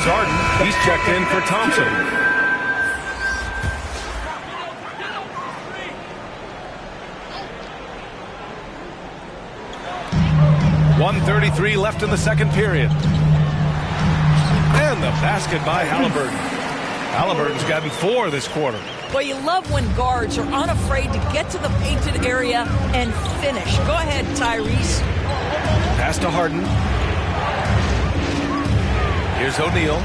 James Harden. He's checked in for Thompson. .133 left in the second period. And the basket by Halliburton. Halliburton's gotten 4 this quarter. Well, you love when guards are unafraid to get to the painted area and finish. Go ahead, Tyrese. Pass to Harden. Here's O'Neal.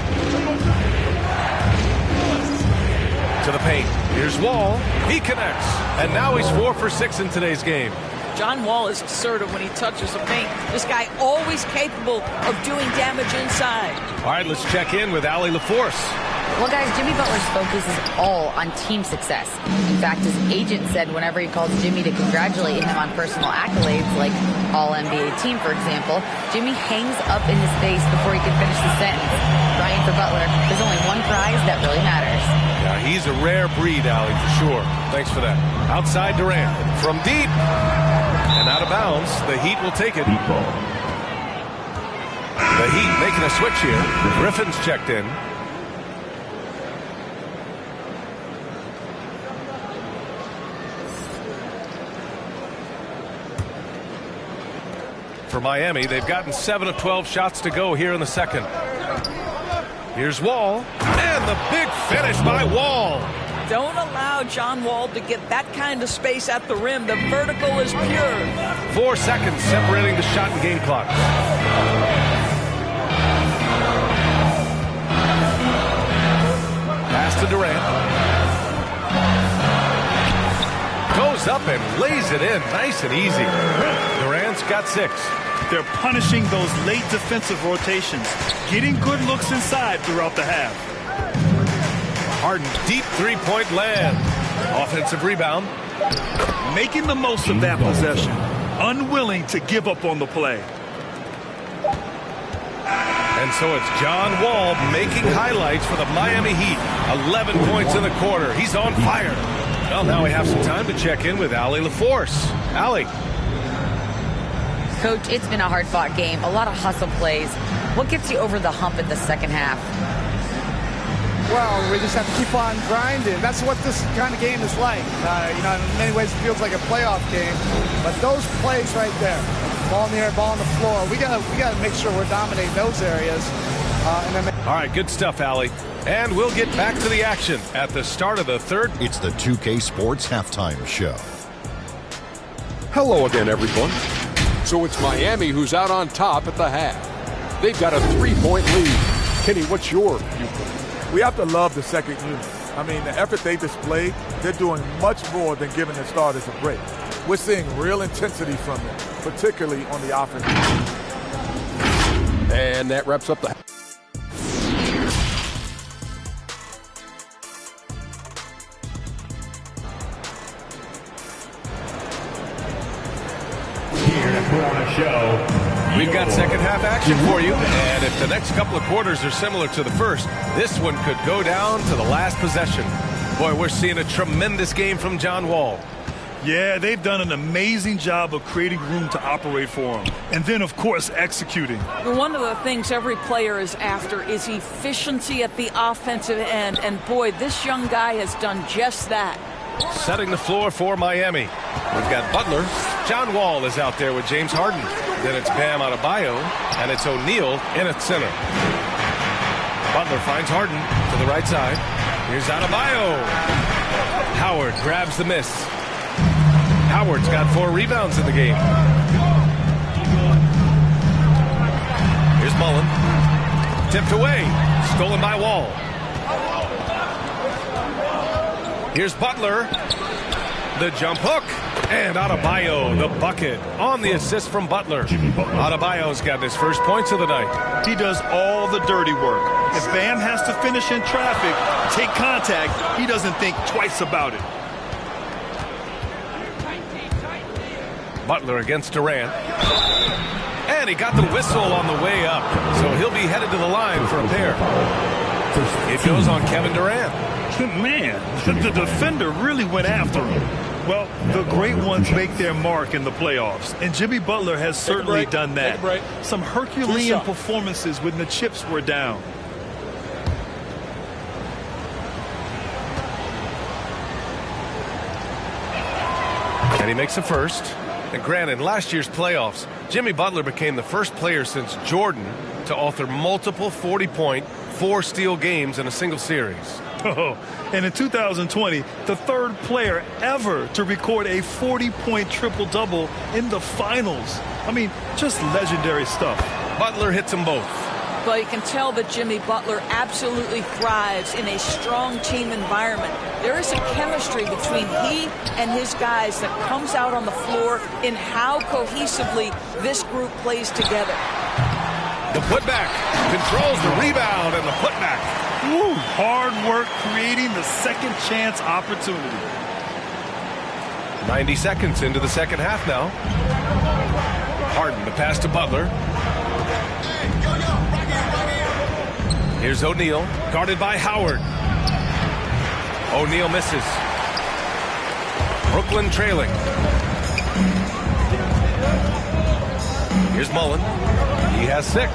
To the paint. Here's Wall. He connects. And now he's 4 for 6 in today's game. John Wall is assertive when he touches the paint. This guy always capable of doing damage inside. All right, let's check in with Allie LaForce. Well, guys, Jimmy Butler's focus is all on team success. In fact, his agent said whenever he calls Jimmy to congratulate him on personal accolades, like All-NBA team, for example, Jimmy hangs up in his face before he can finish the sentence. Ryan, for Butler, there's only one prize that really matters. Yeah, he's a rare breed, Allie, for sure. Thanks for that. Outside Durant. From deep. And out of bounds. The Heat will take it. The Heat making a switch here. Griffin's checked in. For Miami, they've gotten 7 of 12 shots to go here in the second. Here's Wall. And the big finish by Wall. Don't allow John Wall to get that kind of space at the rim. The vertical is pure. 4 seconds separating the shot and game clock. Pass to Durant. Goes up and lays it in nice and easy. Durant's got 6. They're punishing those late defensive rotations, getting good looks inside throughout the half. Harden, deep three-point land. Offensive rebound. Making the most of that possession. Unwilling to give up on the play. And so it's John Wall making highlights for the Miami Heat. 11 points in the quarter. He's on fire. Well, now we have some time to check in with Allie LaForce. Allie. Coach, it's been a hard-fought game. A lot of hustle plays. What gets you over the hump in the second half? Well, we just have to keep on grinding. That's what this kind of game is like. In many ways it feels like a playoff game. But those plays right there, ball in the air, ball on the floor, we gotta make sure we're dominating those areas. All right, good stuff, Allie. And we'll get back to the action at the start of the third. It's the 2K Sports Halftime Show. Hello again, everyone. So it's Miami who's out on top at the half. They've got a 3-point lead. Kenny, what's your viewpoint? We have to love the second unit. I mean, the effort they displayed, they're doing much more than giving the starters a break. We're seeing real intensity from them, particularly on the offensive end. And that wraps up the We've got second half action for you, and if the next couple of quarters are similar to the first, this one could go down to the last possession. Boy, we're seeing a tremendous game from John Wall. Yeah, they've done an amazing job of creating room to operate for him. And then, of course, executing. One of the things every player is after is efficiency at the offensive end. And, boy, this young guy has done just that. Setting the floor for Miami. We've got Butler. John Wall is out there with James Harden. Then it's Bam Adebayo, and it's O'Neal in at center. Butler finds Harden to the right side. Here's Adebayo. Howard grabs the miss. Howard's got 4 rebounds in the game. Here's Mullen. Tipped away. Stolen by Wall. Here's Butler. The jump hook. And Adebayo, the bucket, on the assist from Butler. Adebayo's got his first points of the night. He does all the dirty work. If Bam has to finish in traffic, take contact, he doesn't think twice about it. Butler against Durant. And he got the whistle on the way up. So he'll be headed to the line for a pair. It goes on Kevin Durant. Man, the defender really went after him. Well, the great ones make their mark in the playoffs, and Jimmy Butler has certainly done that. Some Herculean performances when the chips were down. And he makes a first. And granted, in last year's playoffs, Jimmy Butler became the first player since Jordan to author multiple 40-point, 4-steal games in a single series. Oh, and in 2020, the third player ever to record a 40-point triple-double in the finals. I mean, just legendary stuff. Butler hits them both. Well, you can tell that Jimmy Butler absolutely thrives in a strong team environment. There is a chemistry between he and his guys that comes out on the floor in how cohesively this group plays together. The putback controls the rebound and the putback. Woo, hard work creating the second chance opportunity. 90 seconds into the second half now. Harden, the pass to Butler. Here's O'Neal, guarded by Howard. O'Neal misses. Brooklyn trailing. Here's Mullen. He has 6.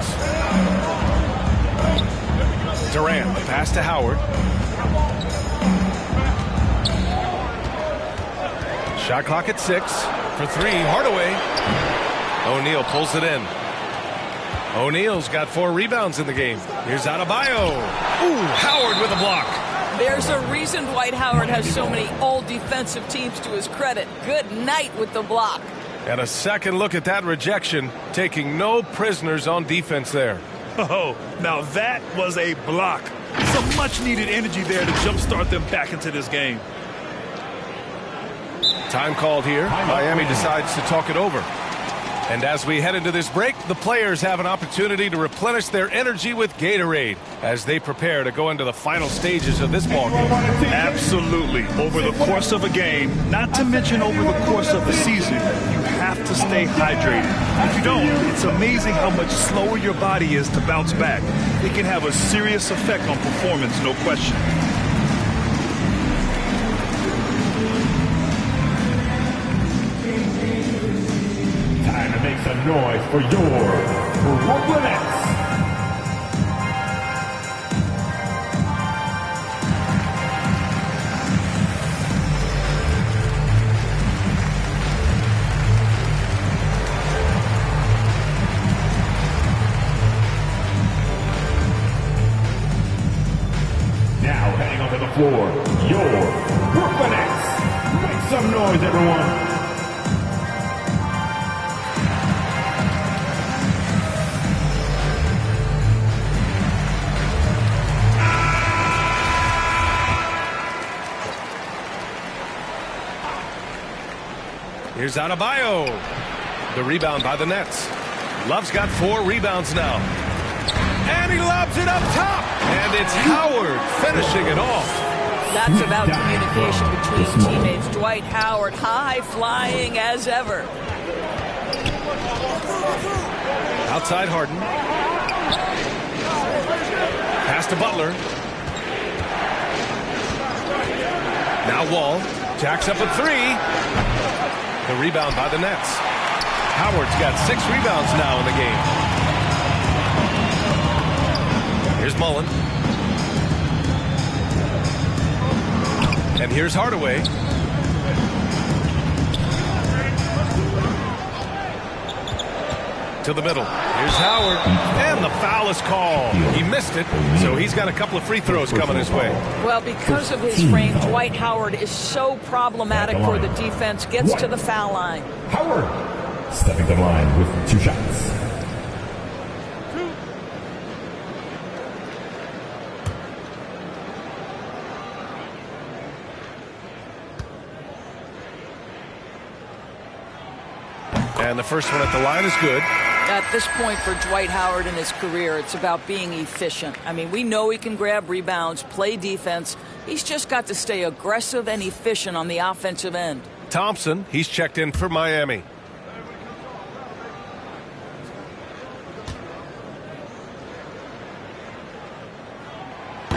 Durant, the pass to Howard. Shot clock at 6. For 3, Hardaway. O'Neal pulls it in. O'Neal's got 4 rebounds in the game. Here's Adebayo. Ooh, Howard with a block. There's a reason Dwight Howard has so many all-defensive teams to his credit. Good night with the block. And a second look at that rejection, taking no prisoners on defense there. Oh, now that was a block. Some much-needed energy there to jumpstart them back into this game. Time called here. Miami decides to talk it over. And as we head into this break, the players have an opportunity to replenish their energy with Gatorade as they prepare to go into the final stages of this ballgame. Absolutely. Over the course of a game, not to mention over the course of the season, you have to stay hydrated. If you don't, it's amazing how much slower your body is to bounce back. It can have a serious effect on performance, no question. Time to make some noise for your Brooklyn Nets. Now heading onto the floor, your Brooklyn Nets. Make some noise, everyone. Here's Adebayo. The rebound by the Nets. Love's got 4 rebounds now. And he lobs it up top. And it's Howard finishing it off. That's about communication between teammates. Dwight Howard, high-flying as ever. Outside Harden. Pass to Butler. Now Wall. Jacks up a 3. The rebound by the Nets. Howard's got 6 rebounds now in the game. Here's Mullen. And here's Hardaway. To the middle. Here's Howard. And the foul is called. He missed it, so he's got a couple of free throws coming his way. Well, because of his frame, Dwight Howard is so problematic for the defense. Gets to the foul line. Howard stepping to the line with 2 shots. And the first one at the line is good. At this point for Dwight Howard in his career, it's about being efficient. I mean, we know he can grab rebounds, play defense. He's just got to stay aggressive and efficient on the offensive end. Thompson, he's checked in for Miami.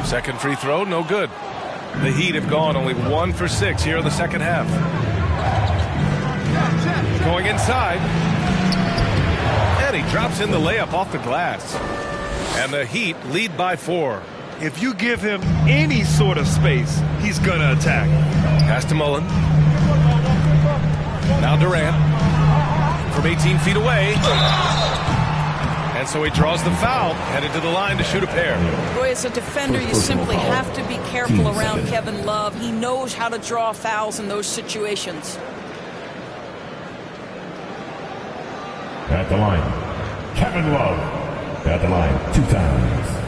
Second free throw, no good. The Heat have gone only 1 for 6 here in the second half. Going inside. And he drops in the layup off the glass. And the Heat lead by 4. If you give him any sort of space, he's going to attack. Pass to Mullen. Now Durant from 18 feet away. And so he draws the foul, headed to the line to shoot a pair. Boy, as a defender, you simply have to be careful around Kevin Love. He knows how to draw fouls in those situations. At the line, Kevin Love. At the line, 2 times.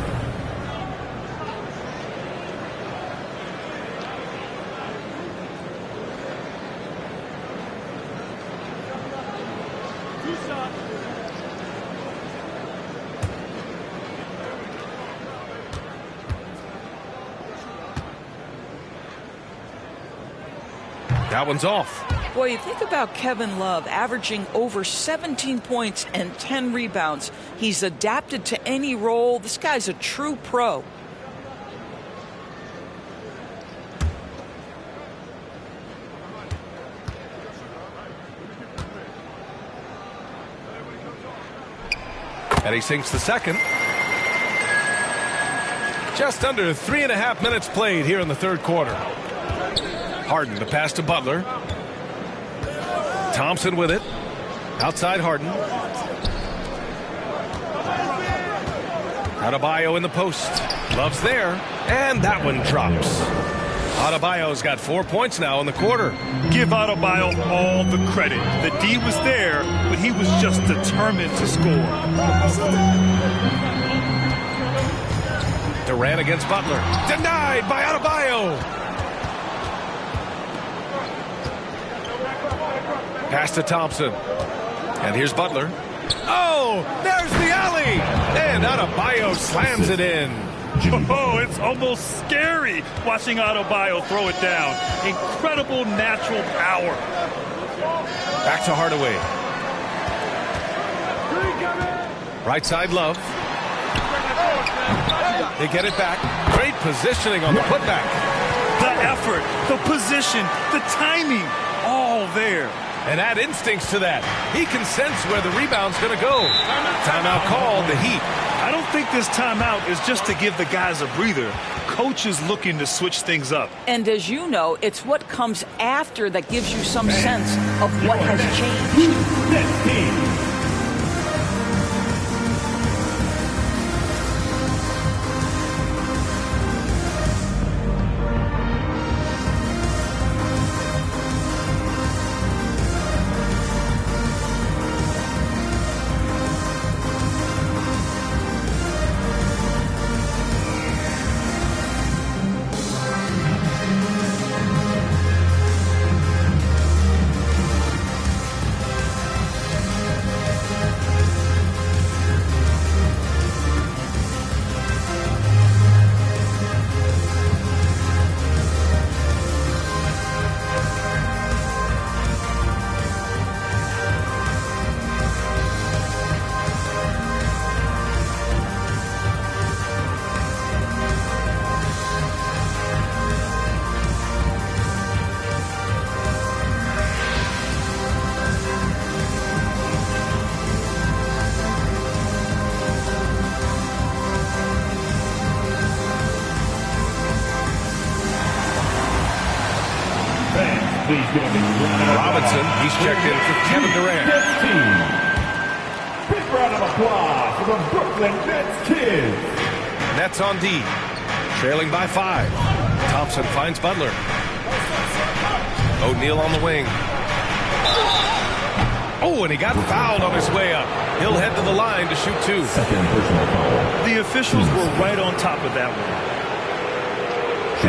That one's off. Boy, you think about Kevin Love averaging over 17 points and 10 rebounds. He's adapted to any role. This guy's a true pro. And he sinks the second. Just under 3.5 minutes played here in the third quarter. Harden to pass to Butler. Thompson with it. Outside Harden. Adebayo in the post. Love's there. And that one drops. Adebayo's got 4 points now in the quarter. Give Adebayo all the credit. The D was there, but he was just determined to score. Durant against Butler. Denied by Adebayo. Pass to Thompson. And here's Butler. Oh, there's the alley. And Adebayo slams it in. Oh, it's almost scary watching Adebayo throw it down. Incredible natural power. Back to Hardaway. Right side, Love. They get it back. Great positioning on the putback. The effort, the position, the timing, all there. And add instincts to that. He can sense where the rebound's going to go. Timeout called, the Heat. I don't think this timeout is just to give the guys a breather. Coach is looking to switch things up. And as you know, it's what comes after that gives you some sense of what has changed. Robinson, he's checked in for Kevin Durant. Big round of applause for the Brooklyn Nets kids. Nets on D, trailing by 5. Thompson finds Butler. O'Neal on the wing. Oh, and he got fouled on his way up. He'll head to the line to shoot 2. The officials were right on top of that one.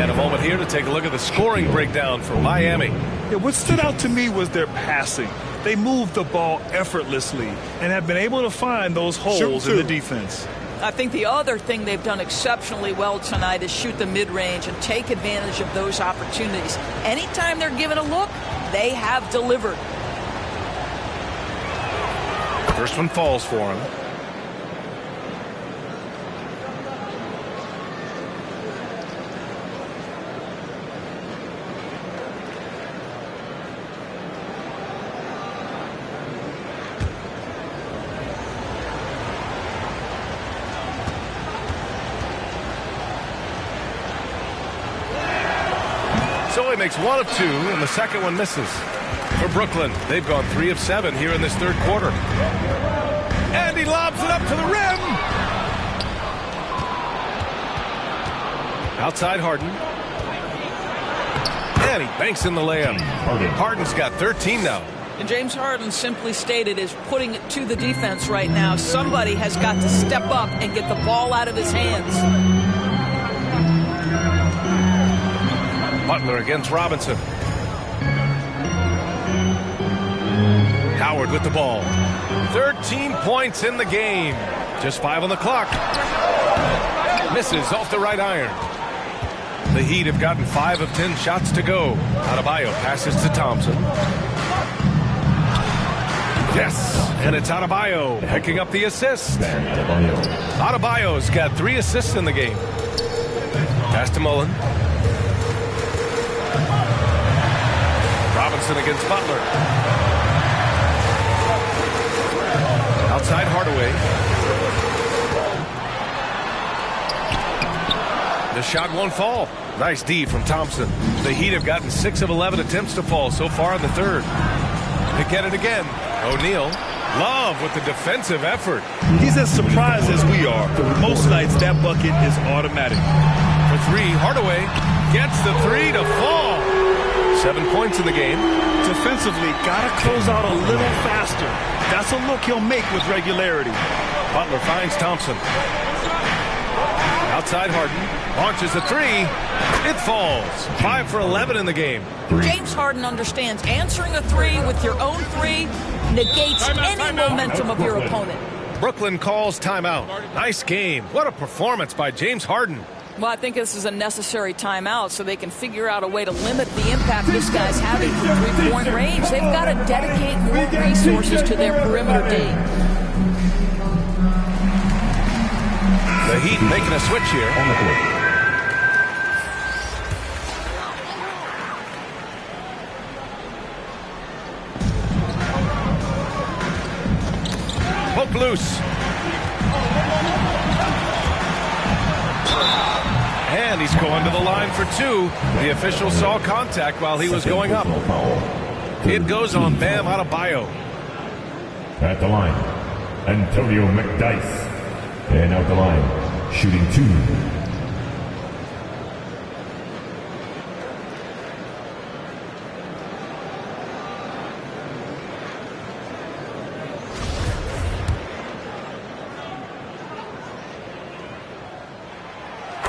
And a moment here to take a look at the scoring breakdown for Miami. Yeah, what stood out to me was their passing. They moved the ball effortlessly and have been able to find those holes in the defense. I think the other thing they've done exceptionally well tonight is shoot the mid-range and take advantage of those opportunities. Anytime they're given a look, they have delivered. First one falls for him. So he makes 1 of 2, and the second one misses. for Brooklyn. They've gone 3 of 7 here in this third quarter. And he lobs it up to the rim. Outside Harden. And he banks in the layup. Harden's got 13 now. And James Harden simply stated is putting it to the defense right now. Somebody has got to step up and get the ball out of his hands. Butler against Robinson. Howard with the ball. 13 points in the game. Just 5 on the clock. Misses off the right iron. The Heat have gotten 5 of 10 shots to go. Adebayo passes to Thompson. Yes, and it's Adebayo picking up the assist. Adebayo's got 3 assists in the game. Pass to Mullen. Robinson against Butler. Outside Hardaway. The shot won't fall. Nice D from Thompson. The Heat have gotten 6 of 11 attempts to fall so far in the third. They get it again. O'Neal. Love with the defensive effort. He's as surprised as we are. Most nights that bucket is automatic. For 3, Hardaway gets the 3 to fall. 7 points in the game. Defensively, gotta close out a little faster. That's a look he'll make with regularity. Butler finds Thompson. Outside Harden. Launches a 3. It falls. 5 for 11 in the game. James Harden understands answering a 3 with your own 3 negates any momentum of your opponent. Brooklyn calls timeout. Nice game. What a performance by James Harden. Well, I think this is a necessary timeout so they can figure out a way to limit the impact this guy's having from three-point range. They've got to dedicate more resources to their perimeter D. The Heat making a switch here. On the court. Poke loose. And he's going to the line for 2. The official saw contact while he was going up. It goes on Bam Adebayo. At the line, Antonio McDyess. And out the line, shooting 2.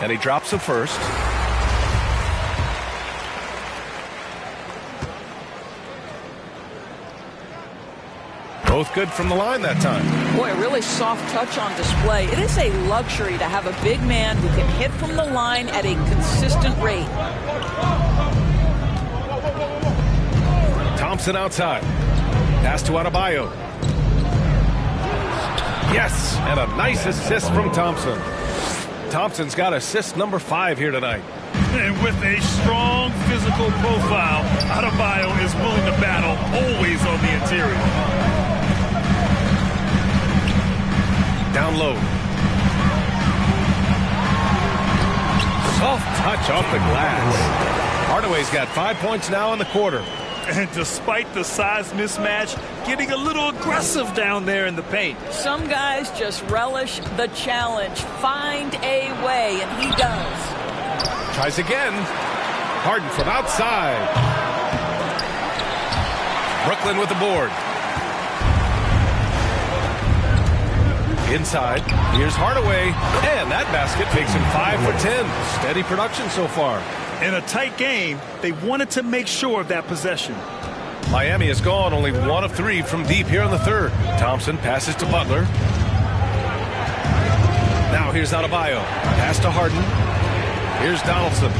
And he drops the first. Both good from the line that time. Boy, a really soft touch on display. It is a luxury to have a big man who can hit from the line at a consistent rate. Thompson outside. Pass to Adebayo. Yes, and a nice assist from Thompson. Thompson's got assist number 5 here tonight. And with a strong physical profile, Adebayo is willing to battle, always on the interior. Down low. Soft touch off the glass. Hardaway's got 5 points now in the quarter. And despite the size mismatch, getting a little aggressive down there in the paint. Some guys just relish the challenge. Find a way, and he does. Tries again. Harden from outside. Brooklyn with the board. Inside. Here's Hardaway. And that basket makes him 5 for 10. Steady production so far. In a tight game, they wanted to make sure of that possession. Miami has gone only 1 of 3 from deep here in the third. Thompson passes to Butler. Now here's Adebayo. Pass to Harden. Here's Donaldson.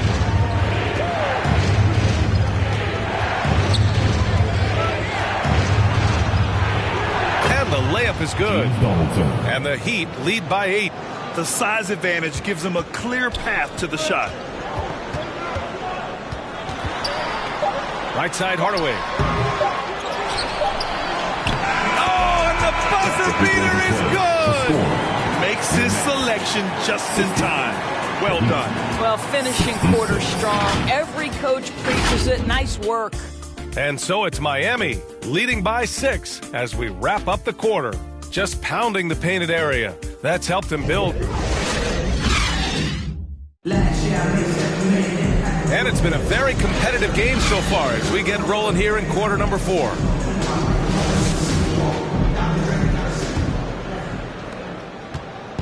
And the layup is good. And the Heat lead by 8. The size advantage gives them a clear path to the shot. Right side, Hardaway. Oh, and the buzzer beater is good! Makes his selection just in time. Well done. Well, finishing quarter strong. Every coach preaches it. Nice work. And so it's Miami, leading by 6 as we wrap up the quarter. Just pounding the painted area. That's helped him build. And it's been a very competitive game so far as we get rolling here in quarter number 4.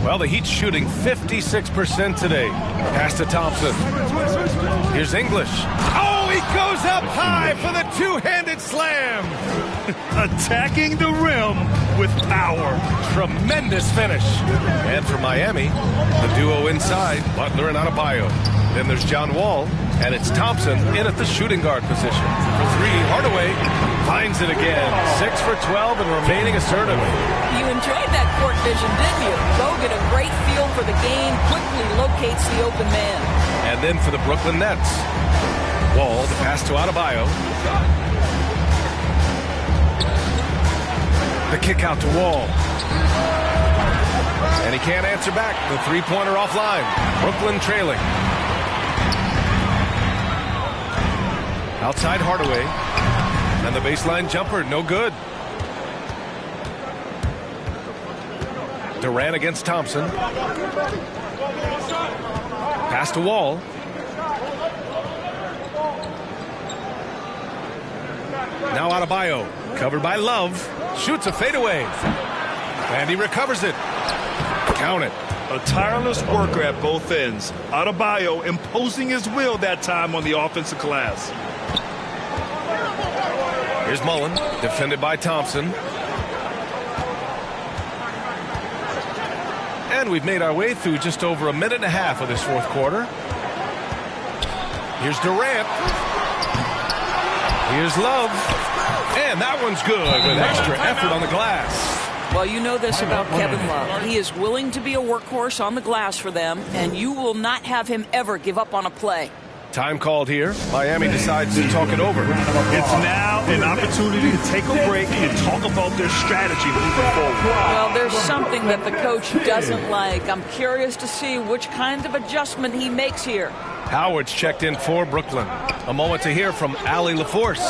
Well, the Heat's shooting 56% today. Pass to Thompson. Here's English. Oh, he goes up high for the two-handed slam. Attacking the rim with power. Tremendous finish. And for Miami, the duo inside, Butler and Adebayo. Then there's John Wall, and it's Thompson in at the shooting guard position. For 3, Hardaway finds it again. 6 for 12 and remaining assertive. You enjoyed that court vision, didn't you? Go get a great feel for the game, quickly locates the open man. And then for the Brooklyn Nets, Wall, the pass to Adebayo. The kick out to Wall. And he can't answer back. The three-pointer offline. Brooklyn trailing. Outside Hardaway. And the baseline jumper, no good. Durant against Thompson. Pass to Wall. Now Adebayo, covered by Love. Shoots a fadeaway. And he recovers it. Count it. A tireless worker at both ends. Adebayo imposing his will that time on the offensive glass. Here's Mullen, defended by Thompson. And we've made our way through just over a minute and a half of this fourth quarter. Here's Durant. Here's Love. And that one's good with extra effort on the glass. Well, you know this about Kevin Love. He is willing to be a workhorse on the glass for them, and you will not have him ever give up on a play. Time called here. Miami decides to talk it over. It's now an opportunity to take a break and talk about their strategy moving forward. Well, there's something that the coach doesn't like. I'm curious to see which kind of adjustment he makes here. Howard's checked in for Brooklyn. A moment to hear from Allie LaForce.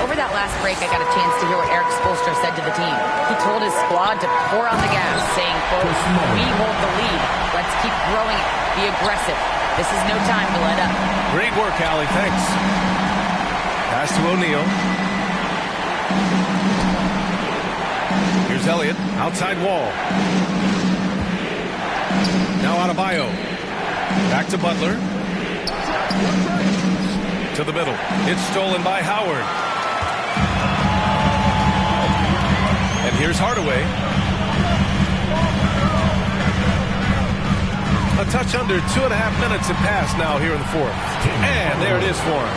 Over that last break, I got a chance to hear what Eric Spoelstra said to the team. He told his squad to pour on the gas, saying, quote, "We hold the lead. Let's keep growing it. Be aggressive. This is no time to let up." Great work, Allie. Thanks. Pass to O'Neal. Here's Elliott. Outside Wall. Now Adebayo. Back to Butler. To the middle. It's stolen by Howard. And here's Hardaway. A touch under 2.5 minutes have passed now here in the fourth. And there it is for him.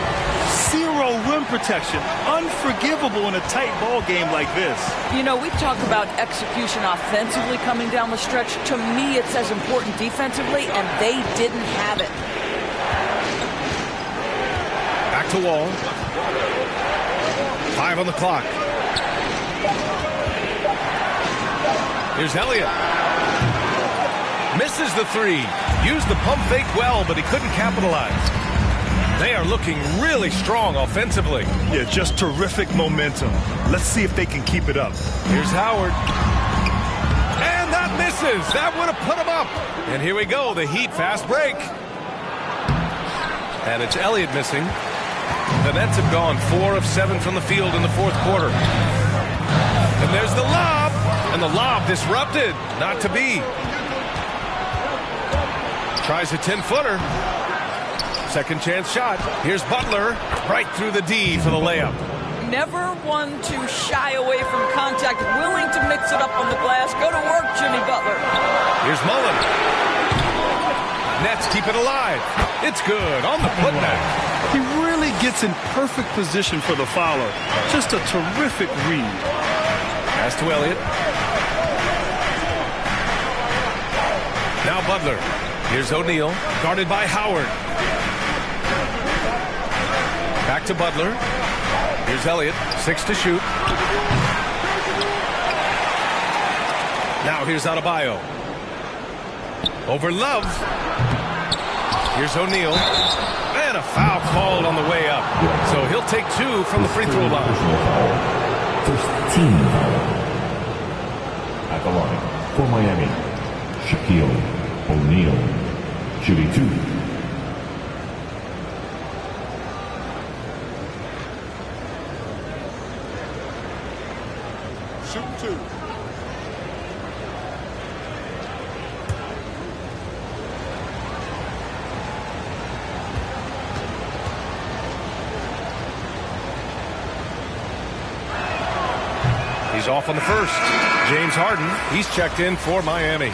Zero rim protection. Unforgivable in a tight ball game like this. You know, we talk about execution offensively coming down the stretch. To me, it's as important defensively, and they didn't have it. Back to Wall. 5 on the clock. Here's Elliott. Misses the 3. Used the pump fake well, but he couldn't capitalize. They are looking really strong offensively. Yeah, just terrific momentum. Let's see if they can keep it up. Here's Howard. And that misses. That would have put him up. And here we go, the Heat fast break. And it's Elliott missing. The Nets have gone 4 of 7 from the field in the fourth quarter. And there's the lob. And the lob disrupted. Not to be. Tries a 10-footer. Second chance shot. Here's Butler. Right through the D for the layup. Never one to shy away from contact. Willing to mix it up on the glass. Go to work, Jimmy Butler. Here's Mullen. Nets keep it alive. It's good on the putback. He really gets in perfect position for the follow. Just a terrific read. Pass to Elliott. Now Butler. Here's O'Neal, guarded by Howard. Back to Butler. Here's Elliott, 6 to shoot. Now here's Adebayo. Over Love. Here's O'Neal. And a a foul called on the way up. So he'll take 2 from the free throw line. First team foul. At the line for Miami, Shaquille O'Neal, shooting 2. Shooting 2. He's off on the first. James Harden, he's checked in for Miami.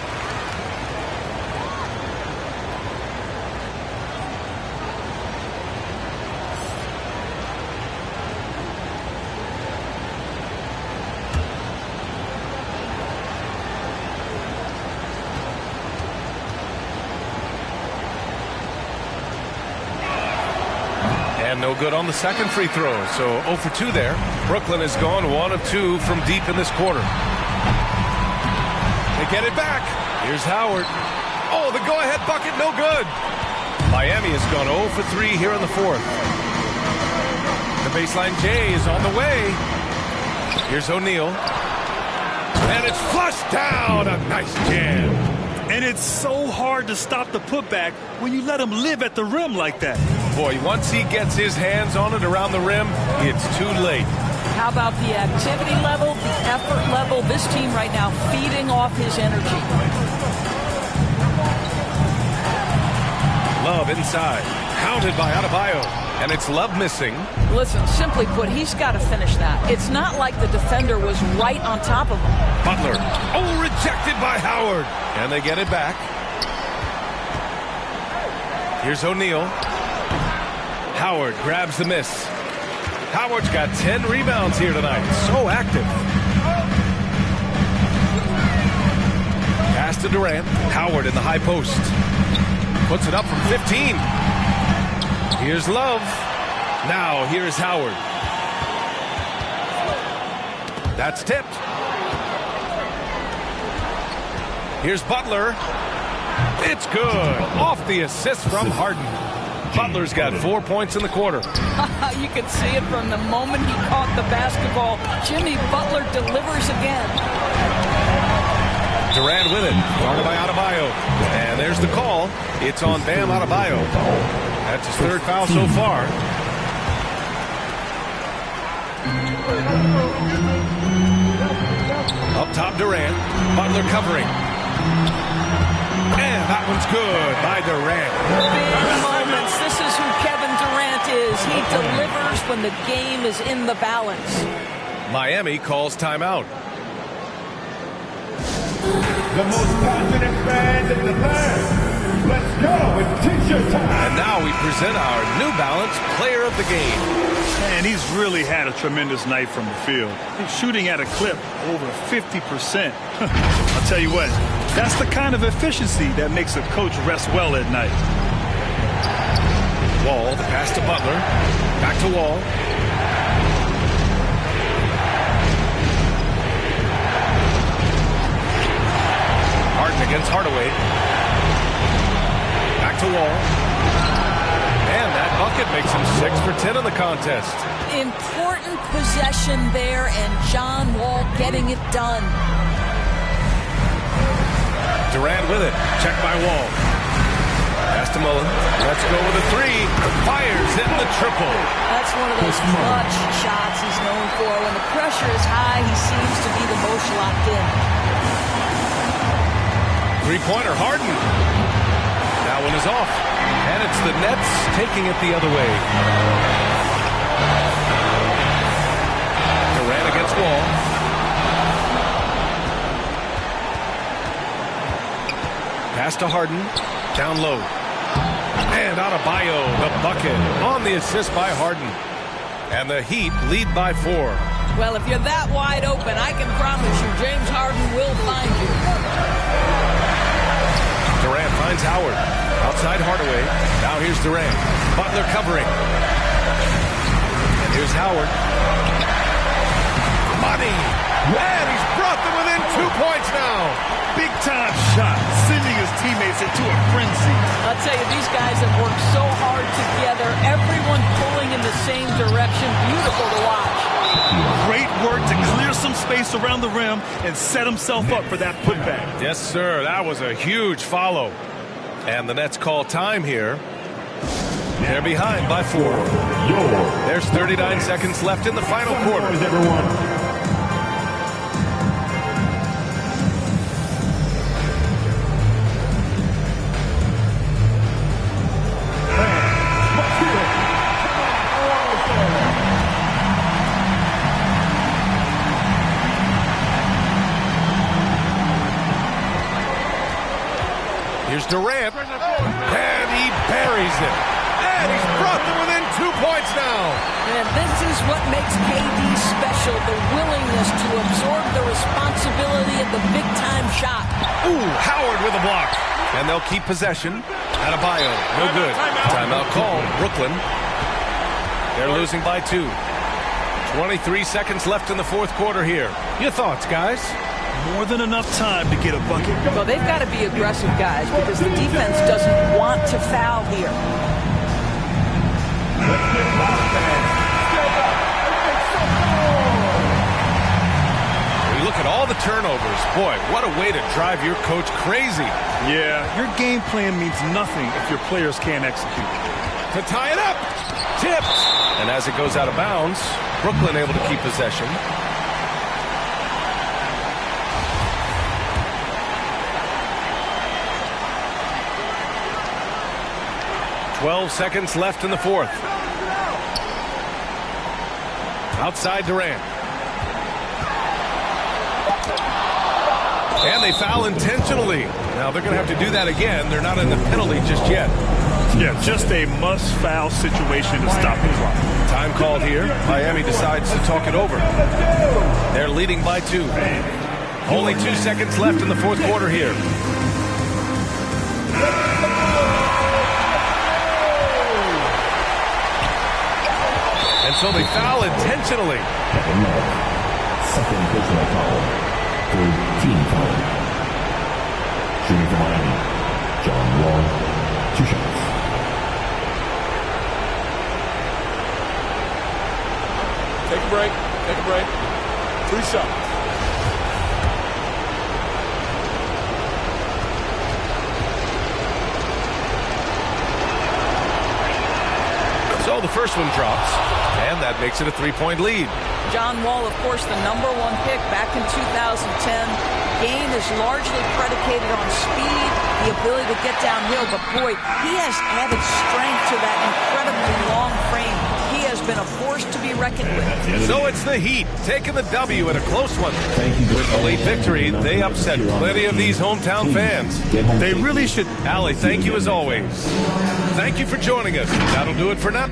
And no good on the second free throw, so 0 for 2 there. Brooklyn has gone 1 of 2 from deep in this quarter. They get it back. Here's Howard. Oh, the go-ahead bucket, no good. Miami has gone 0 for 3 here in the fourth. The baseline J is on the way. Here's O'Neal. And it's flushed down. A nice jam. And it's so hard to stop the putback when you let him live at the rim like that. Boy, once he gets his hands on it around the rim, it's too late. How about the activity level, the effort level? This team right now feeding off his energy. Love inside. Counted by Adebayo. And it's Love missing. Listen, simply put, he's got to finish that. It's not like the defender was right on top of him. Butler. Oh, rejected by Howard. And they get it back. Here's O'Neal. Howard grabs the miss. Howard's got 10 rebounds here tonight. So active. Pass to Durant. Howard in the high post. Puts it up from 15. Here's Love. Now here's Howard. That's tipped. Here's Butler. It's good. Off the assist from Harden. Butler's got 4 points in the quarter. You can see it from the moment he caught the basketball. Jimmy Butler delivers again. Durant with it. Guarded by Adebayo. And there's the call. It's on Bam Adebayo. That's his 3rd foul so far. Up top, Durant. Butler covering. And that one's good by Durant. Big moments. This is who Kevin Durant is. He delivers when the game is in the balance. Miami calls timeout. The most passionate fans in the land. Let's go. It's t-shirt time. And now we present our New Balance Player of the Game. Man, he's really had a tremendous night from the field. He's shooting at a clip over 50%. I'll tell you what, that's the kind of efficiency that makes a coach rest well at night. Wall, the pass to Butler. Back to Wall. Harden against Hardaway. Back to Wall. And that bucket makes him 6 for 10 in the contest. Important possession there, and John Wall getting it done. Durant with it. Checked by Wall. Pass to Mullen. Let's go with a 3. Fires in the triple. That's one of those clutch shots he's known for. When the pressure is high, he seems to be the most locked in. 3-pointer, Harden. That one is off. And it's the Nets taking it the other way. Durant against Wall. Pass to Harden. Down low. And Adebayo, the bucket. On the assist by Harden. And the Heat lead by 4. Well, if you're that wide open, I can promise you James Harden will find you. Durant finds Howard. Outside Hardaway. Now here's Durant. Butler covering. And here's Howard. Money. And he's brought them within 2 points now. big-time shot, sending his teammates into a frenzy. I'll tell you, these guys have worked so hard together, everyone pulling in the same direction. Beautiful to watch. Great work to clear some space around the rim and set himself up for that putback. Yes, sir. That was a huge follow. And the Nets call time here. They're behind by 4. There's 39 seconds left in the final quarter. Here's Durant, and he buries it. And he's brought them within 2 points now. And this is what makes KD special, the willingness to absorb the responsibility of the big-time shot. Ooh, Howard with a block. And they'll keep possession. Adebayo, no good. Timeout called. Brooklyn. They're losing by 2. 23 seconds left in the fourth quarter here. Your thoughts, guys? More than enough time to get a bucket. Well, they've got to be aggressive, guys, because the defense doesn't want to foul here. We look at all the turnovers. Boy, what a way to drive your coach crazy. Yeah, your game plan means nothing if your players can't execute. To tie it up. Tipped. And as it goes out of bounds, Brooklyn able to keep possession. 12 seconds left in the fourth. Outside Durant. And they foul intentionally. Now they're going to have to do that again. They're not in the penalty just yet. Yeah, just a must-foul situation to stop the clock. Time called here. Miami decides to talk it over. They're leading by 2. Only 2 seconds left in the fourth quarter here. And so they foul intentionally. Second personal foul. Third team foul. Shooting for Miami, John Wall, 2 shots. Take a break. Take a break. 3 shots. So the first one drops, and that makes it a 3-point lead. John Wall, of course, the #1 pick back in 2010. Game is largely predicated on speed, the ability to get downhill, but boy, he has added strength to that incredibly long frame. He has been a force to be reckoned with. So it's the Heat taking the W in a close one. With the late victory, they upset plenty of these hometown fans. They really should. Allie, thank you as always. Thank you for joining us. That'll do it for now.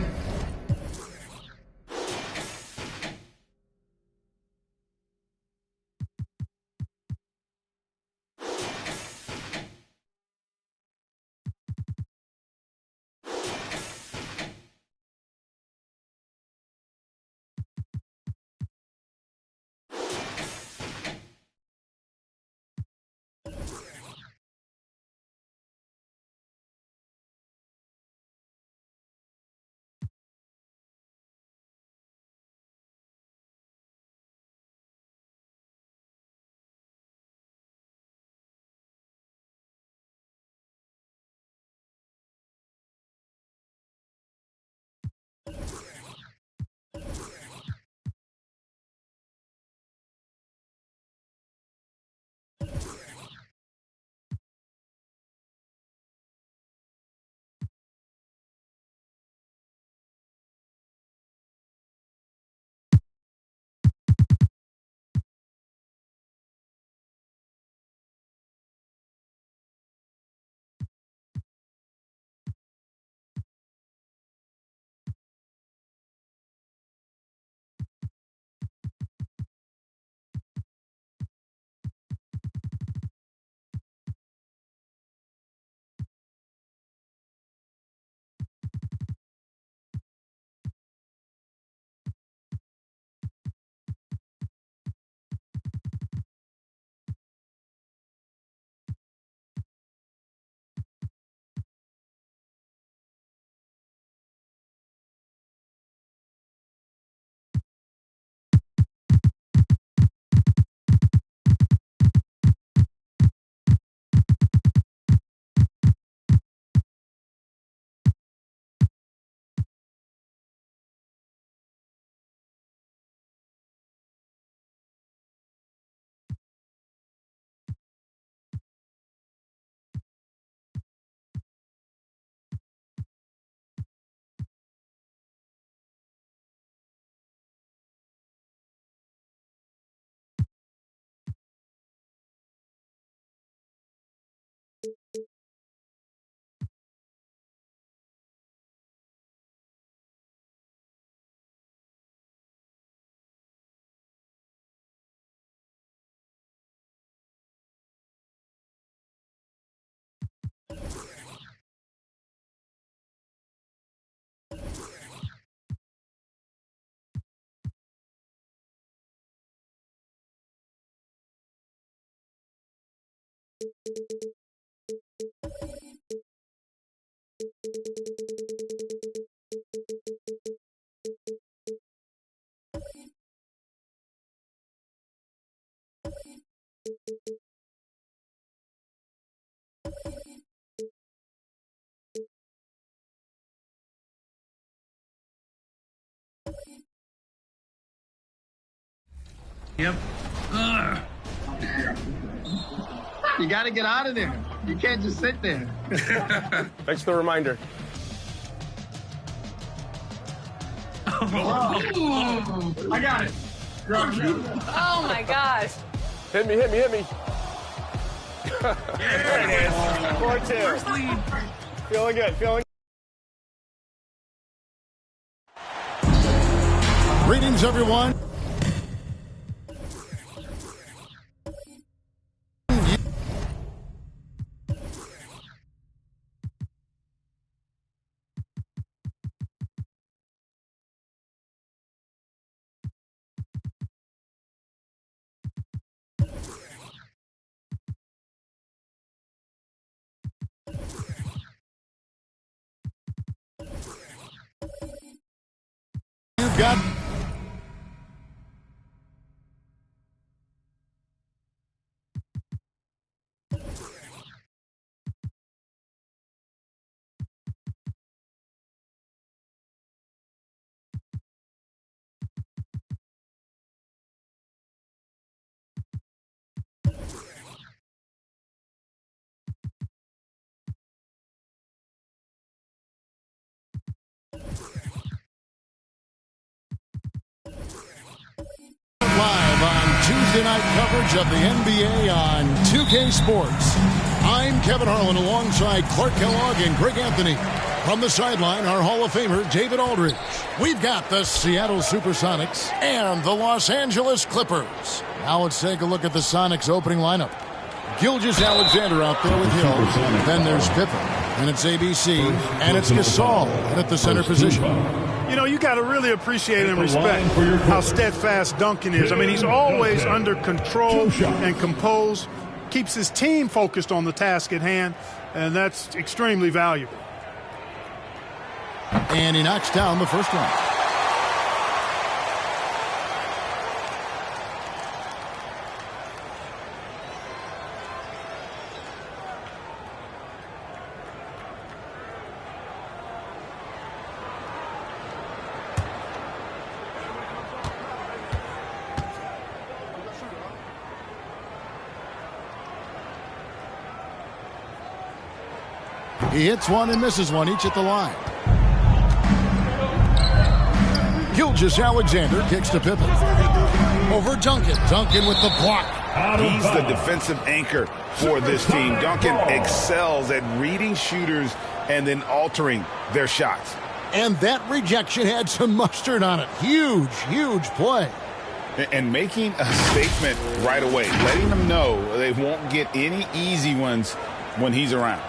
Yep. You got to get out of there. You can't just sit there. Thanks for the reminder. I got it. Oh, my gosh. Hit me. Yeah. There it is. 4-2. First lead. Feeling good. Greetings, everyone. You've got live on Tuesday night coverage of the NBA on 2K Sports. I'm Kevin Harlan alongside Clark Kellogg and Greg Anthony. From the sideline, our Hall of Famer, David Aldridge. We've got the Seattle Supersonics and the Los Angeles Clippers. Now let's take a look at the Sonics opening lineup. Gilgeous-Alexander out there with Hill. Then there's Pippen. And it's ABC. And it's Gasol at the center position. You know, you got to really appreciate and respect how steadfast Duncan is. I mean, he's always under control and composed, keeps his team focused on the task at hand, and that's extremely valuable. And he knocks down the first one. He hits one and misses one, each at the line. Gilgeous-Alexander kicks to Pippen. Over Duncan. Duncan with the block. He's the defensive anchor for this team. Duncan excels at reading shooters and then altering their shots. And that rejection had some mustard on it. Huge play. And making a statement right away, letting them know they won't get any easy ones when he's around.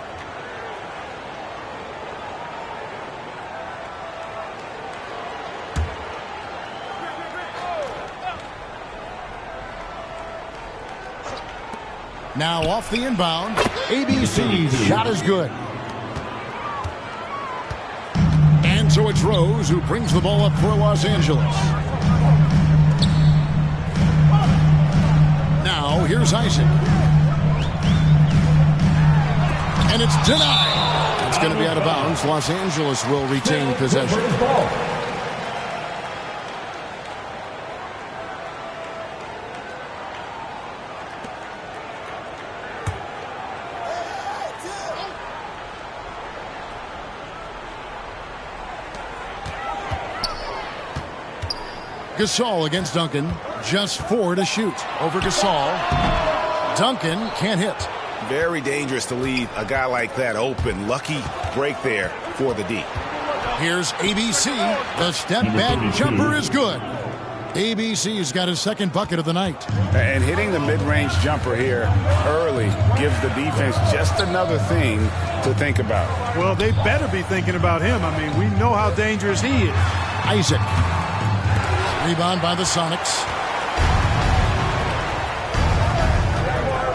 Now off the inbound, ABC's shot is good. And so it's Rose who brings the ball up for Los Angeles. Now here's Isaac. And it's denied. It's going to be out of bounds. Los Angeles will retain possession. Gasol against Duncan. Just 4 to shoot. Over Gasol. Duncan can't hit. Very dangerous to leave a guy like that open. Lucky break there for the D. Here's ABC. The step back jumper is good. ABC's got his second bucket of the night. And hitting the mid-range jumper here early gives the defense just another thing to think about. Well, they better be thinking about him. I mean, we know how dangerous he is. Isaac. Rebound by the Sonics.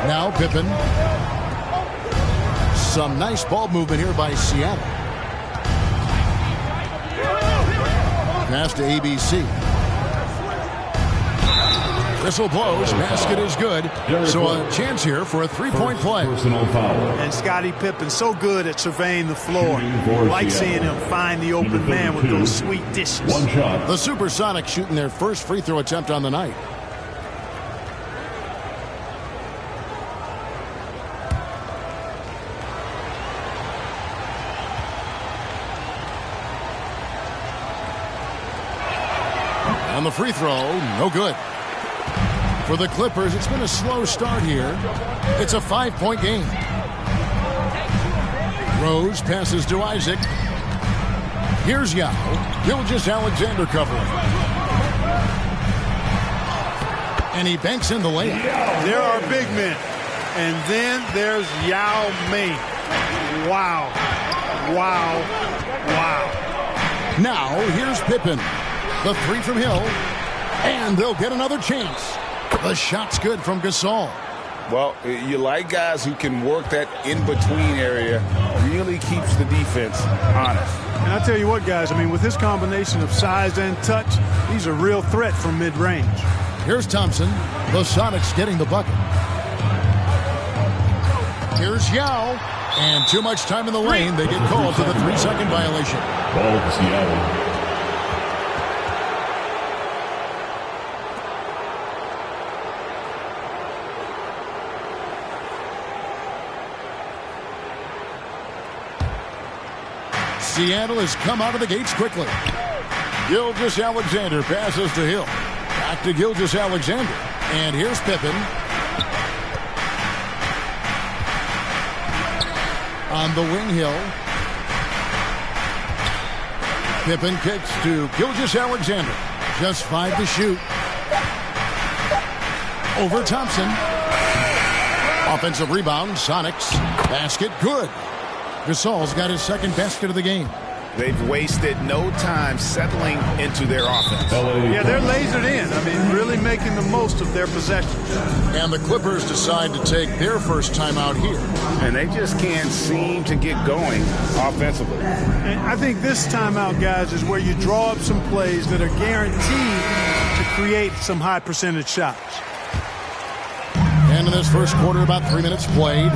Now Pippen. Some nice ball movement here by Seattle. Pass to ABC. Whistle blows. Basket is good. So a chance here for a three-point play. And Scottie Pippen so good at surveying the floor. Like seeing him find the open man with those sweet dishes. The Supersonics shooting their first free throw attempt on the night. And the free throw, no good. For the Clippers, it's been a slow start here. It's a 5-point game. Rose passes to Isaac. Here's Yao. Gilgeous-Alexander covering. And he banks in the layup. There are big men. And then there's Yao Ming. Wow. Wow. Wow. Now, here's Pippen. The three from Hill. And they'll get another chance. The shot's good from Gasol. Well, you like guys who can work that in-between area. Really keeps the defense honest. And I tell you what, guys, I mean, with his combination of size and touch, he's a real threat from mid-range. Here's Thompson. The Sonics getting the bucket. Here's Yao. And too much time in the lane. They get called for the 3-second violation. Ball to Seattle. Seattle has come out of the gates quickly. Gilgeous-Alexander passes to Hill. Back to Gilgeous-Alexander. And here's Pippen. On the wing, Hill. Pippen kicks to Gilgeous-Alexander. Just 5 to shoot. Over Thompson. Offensive rebound, Sonics. Basket, good. Gasol's got his second basket of the game. They've wasted no time settling into their offense. Yeah, they're lasered in. I mean, really making the most of their possessions. And the Clippers decide to take their first time out here. And they just can't seem to get going offensively. And I think this timeout, guys, is where you draw up some plays that are guaranteed to create some high percentage shots. And in this first quarter, about 3 minutes played.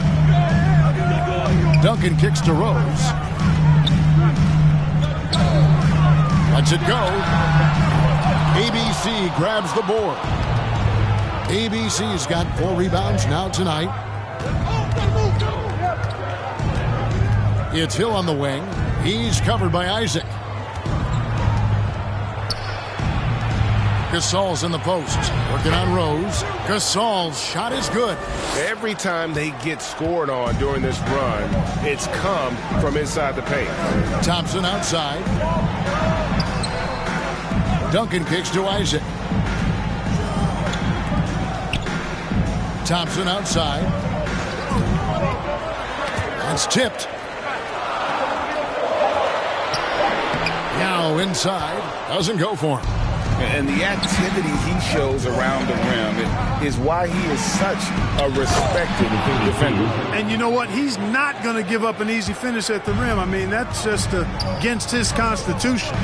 Duncan kicks to Rose. Lets it go. ABC grabs the board. ABC's got 4 rebounds now tonight. It's Hill on the wing. He's covered by Isaac. Gasol's in the post. Working on Rose. Gasol's shot is good. Every time they get scored on during this run, it's come from inside the paint. Thompson outside. Duncan kicks to Isaac. Thompson outside. That's tipped. Now inside. Doesn't go for him. And the activity he shows around the rim is why he is such a respected defender. And you know what? He's not going to give up an easy finish at the rim. I mean, that's just against his constitution.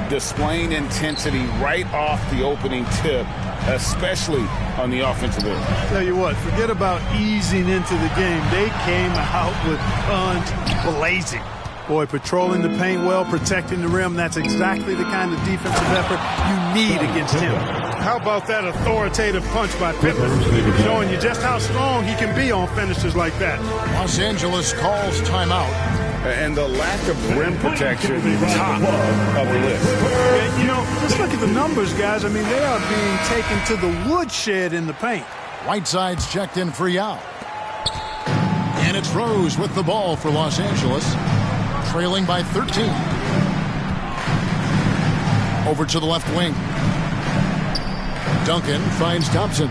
Displaying intensity right off the opening tip, especially on the offensive end. Tell you what, forget about easing into the game. They came out with guns blazing. Boy, patrolling the paint well, protecting the rim, that's exactly the kind of defensive effort you need against him. How about that authoritative punch by Pippen, showing you just how strong he can be on finishes like that. Los Angeles calls timeout. And the lack of rim protection, top of the list. And, you know, just look at the numbers, guys. I mean, they are being taken to the woodshed in the paint. Whiteside's checked in for Yao. And it's Rose with the ball for Los Angeles. Trailing by 13. Over to the left wing. Duncan finds Thompson.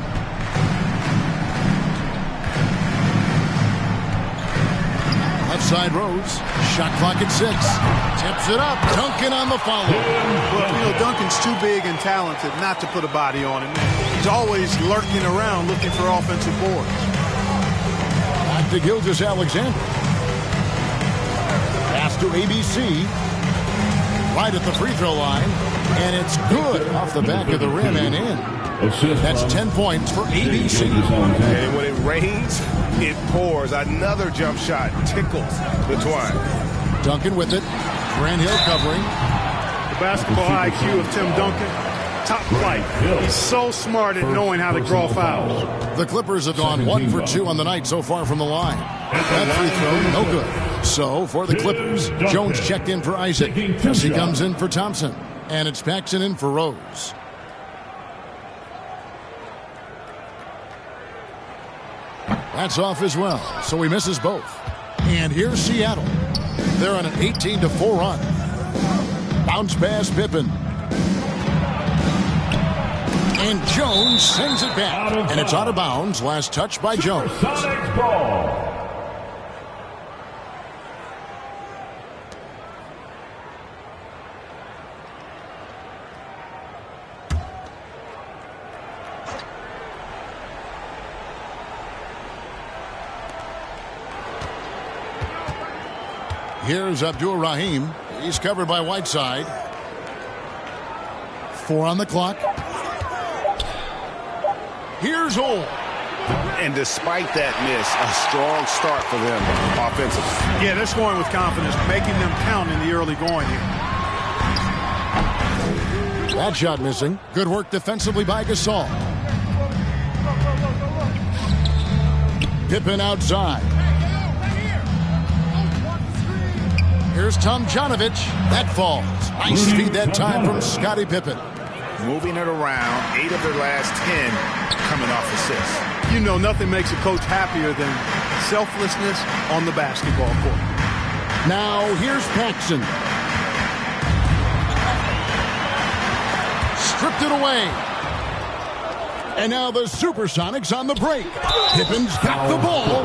Left side Rose. Shot clock at 6. Tips it up. Duncan on the follow. Well, you know, Duncan's too big and talented not to put a body on him. He's always lurking around looking for offensive boards. Back to Gilgeous-Alexander. Pass to ABC. Right at the free throw line. And it's good off the back of the rim and in. That's 10 points for ABC. And when it rains, it pours. Another jump shot tickles the twine. Duncan with it. Grant Hill covering. The basketball IQ of Tim Duncan, top flight. He's so smart at knowing how to draw fouls. The Clippers have gone 1 for 2 on the night so far from the line. That free throw, no good. So, for the Clippers, Jones checked in for Isaac. Jesse comes in for Thompson. And it's Paxson in for Rose. That's off as well, so he misses both. And here's Seattle. They're on an 18-4 run. Bounce pass, Pippen. And Jones sends it back. And it's out of bounds. Last touch by Jones. Sonics ball. Here's Abdul-Rahim. He's covered by Whiteside. 4 on the clock. Here's Ole. And despite that miss, a strong start for them offensively. Yeah, they're scoring with confidence, making them count in the early going here. That shot missing. Good work defensively by Gasol. Pippen outside. Here's Tomjanovich. That falls. Nice feed that time from Scottie Pippen. Moving it around, 8 of their last 10 coming off assists. You know, nothing makes a coach happier than selflessness on the basketball court. Now, here's Paxson. Stripped it away. And now the Supersonics on the break. Pippen's got the ball.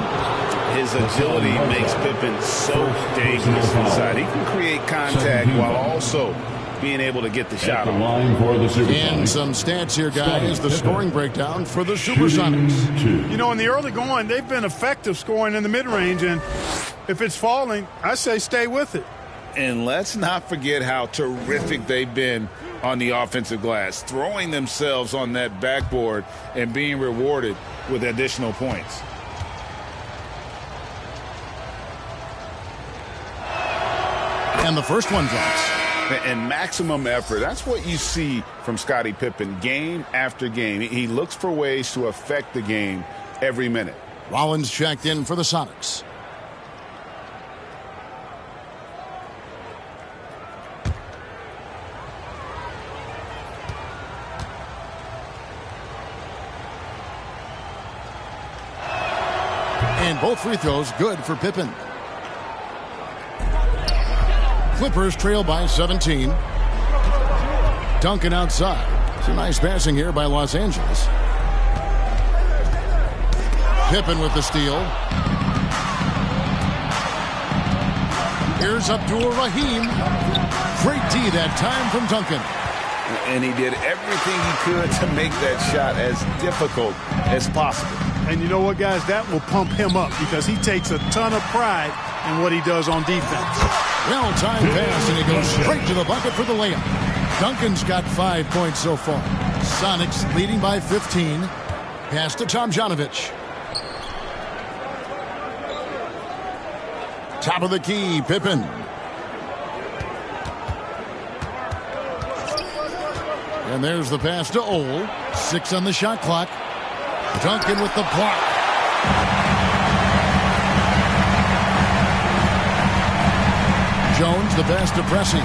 His agility makes Pippen so dangerous inside. He can create contact while also being able to get the shot on. And some stats here, guys. The scoring breakdown for the Supersonics. You know, in the early going, they've been effective scoring in the mid-range, and if it's falling, I say stay with it. And let's not forget how terrific they've been on the offensive glass, throwing themselves on that backboard and being rewarded with additional points. And the first one drops. And maximum effort. That's what you see from Scottie Pippen game after game. He looks for ways to affect the game every minute. Rollins checked in for the Sonics. And both free throws good for Pippen. Clippers trail by 17. Duncan outside. It's a nice passing here by Los Angeles. Pippen with the steal. Here's Abdul-Rahim. Great D that time from Duncan. And he did everything he could to make that shot as difficult as possible. And you know what, guys? That will pump him up because he takes a ton of pride in what he does on defense. Well-timed pass, and he goes straight to the bucket for the layup. Duncan's got 5 points so far. Sonics leading by 15. Pass to Tomjanovich. Top of the key, Pippen. And there's the pass to Ole. 6 on the shot clock. Duncan with the block. Jones, the pass to Pressing.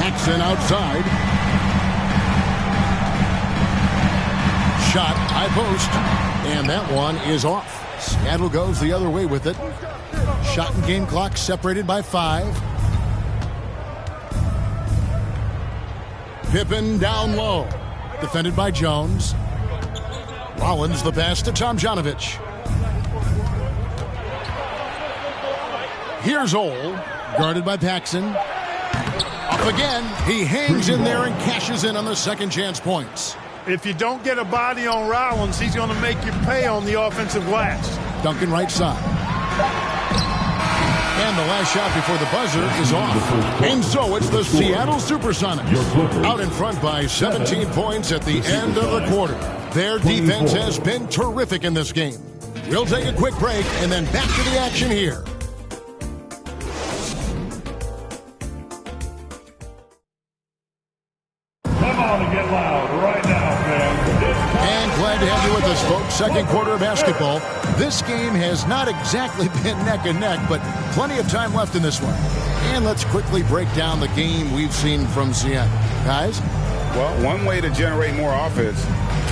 Paxson outside. Shot, high post. And that one is off. Seattle goes the other way with it. Shot and game clock separated by 5. Pippen down low. Defended by Jones. Rollins the pass to Tomjanovich. Here's Ole. Guarded by Paxson. Up again. He hangs in there and cashes in on the second chance points. If you don't get a body on Rollins, he's going to make you pay on the offensive glass. Duncan right side. And the last shot before the buzzer is off. And so it's the Seattle Supersonics out in front by 17 points at the end of the quarter. Their defense has been terrific in this game. We'll take a quick break and then back to the action here. Come on and get loud right now, fans. And glad to have you with us, folks. Second quarter of basketball. This game has not exactly been neck and neck, but plenty of time left in this one. And let's quickly break down the game we've seen from Seattle. Guys? Well, one way to generate more offense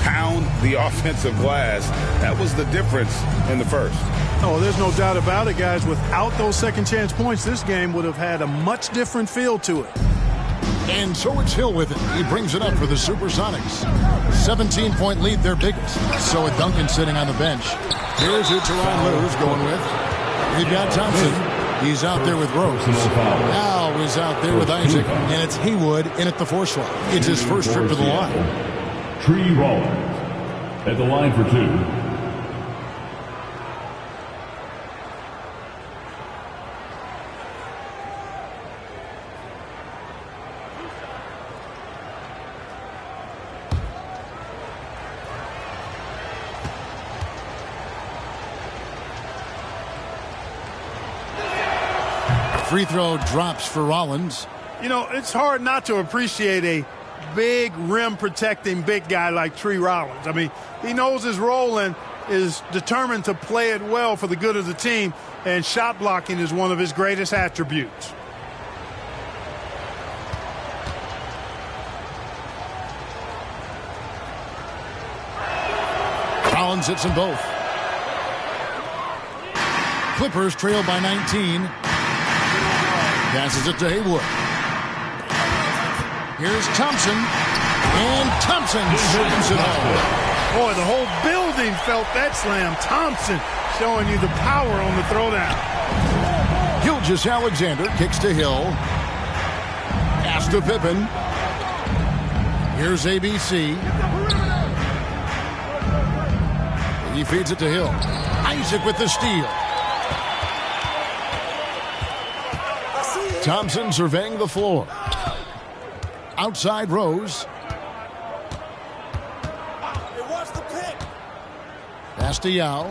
pound the offensive glass. That was the difference in the first. Oh, there's no doubt about it, guys. Without those second chance points, this game would have had a much different feel to it. And so it's Hill with it. He brings it up for the Supersonics. 17-point lead, their biggest. So with Duncan sitting on the bench. Here's who Teron Lue's going with. We've got Thompson. He's out there with Rose. Now is out there with Isaac. And it's Haywood in at the 4 slot. It's his first trip to the line. Tree Rollins at the line for 2. Free throw drops for Rollins. You know, it's hard not to appreciate a big rim protecting big guy like Tree Rollins. I mean, he knows his role and is determined to play it well for the good of the team, and shot blocking is one of his greatest attributes. Rollins hits them both. Clippers trail by 19. Passes it to Haywood. Here's Thompson. And Thompson slams it home. Boy, the whole building felt that slam. Thompson showing you the power on the throwdown. Gilgeous-Alexander kicks to Hill. Pass to Pippen. Here's ABC. He feeds it to Hill. Isaac with the steal. Thompson surveying the floor. Outside Rose. Pass to Yao.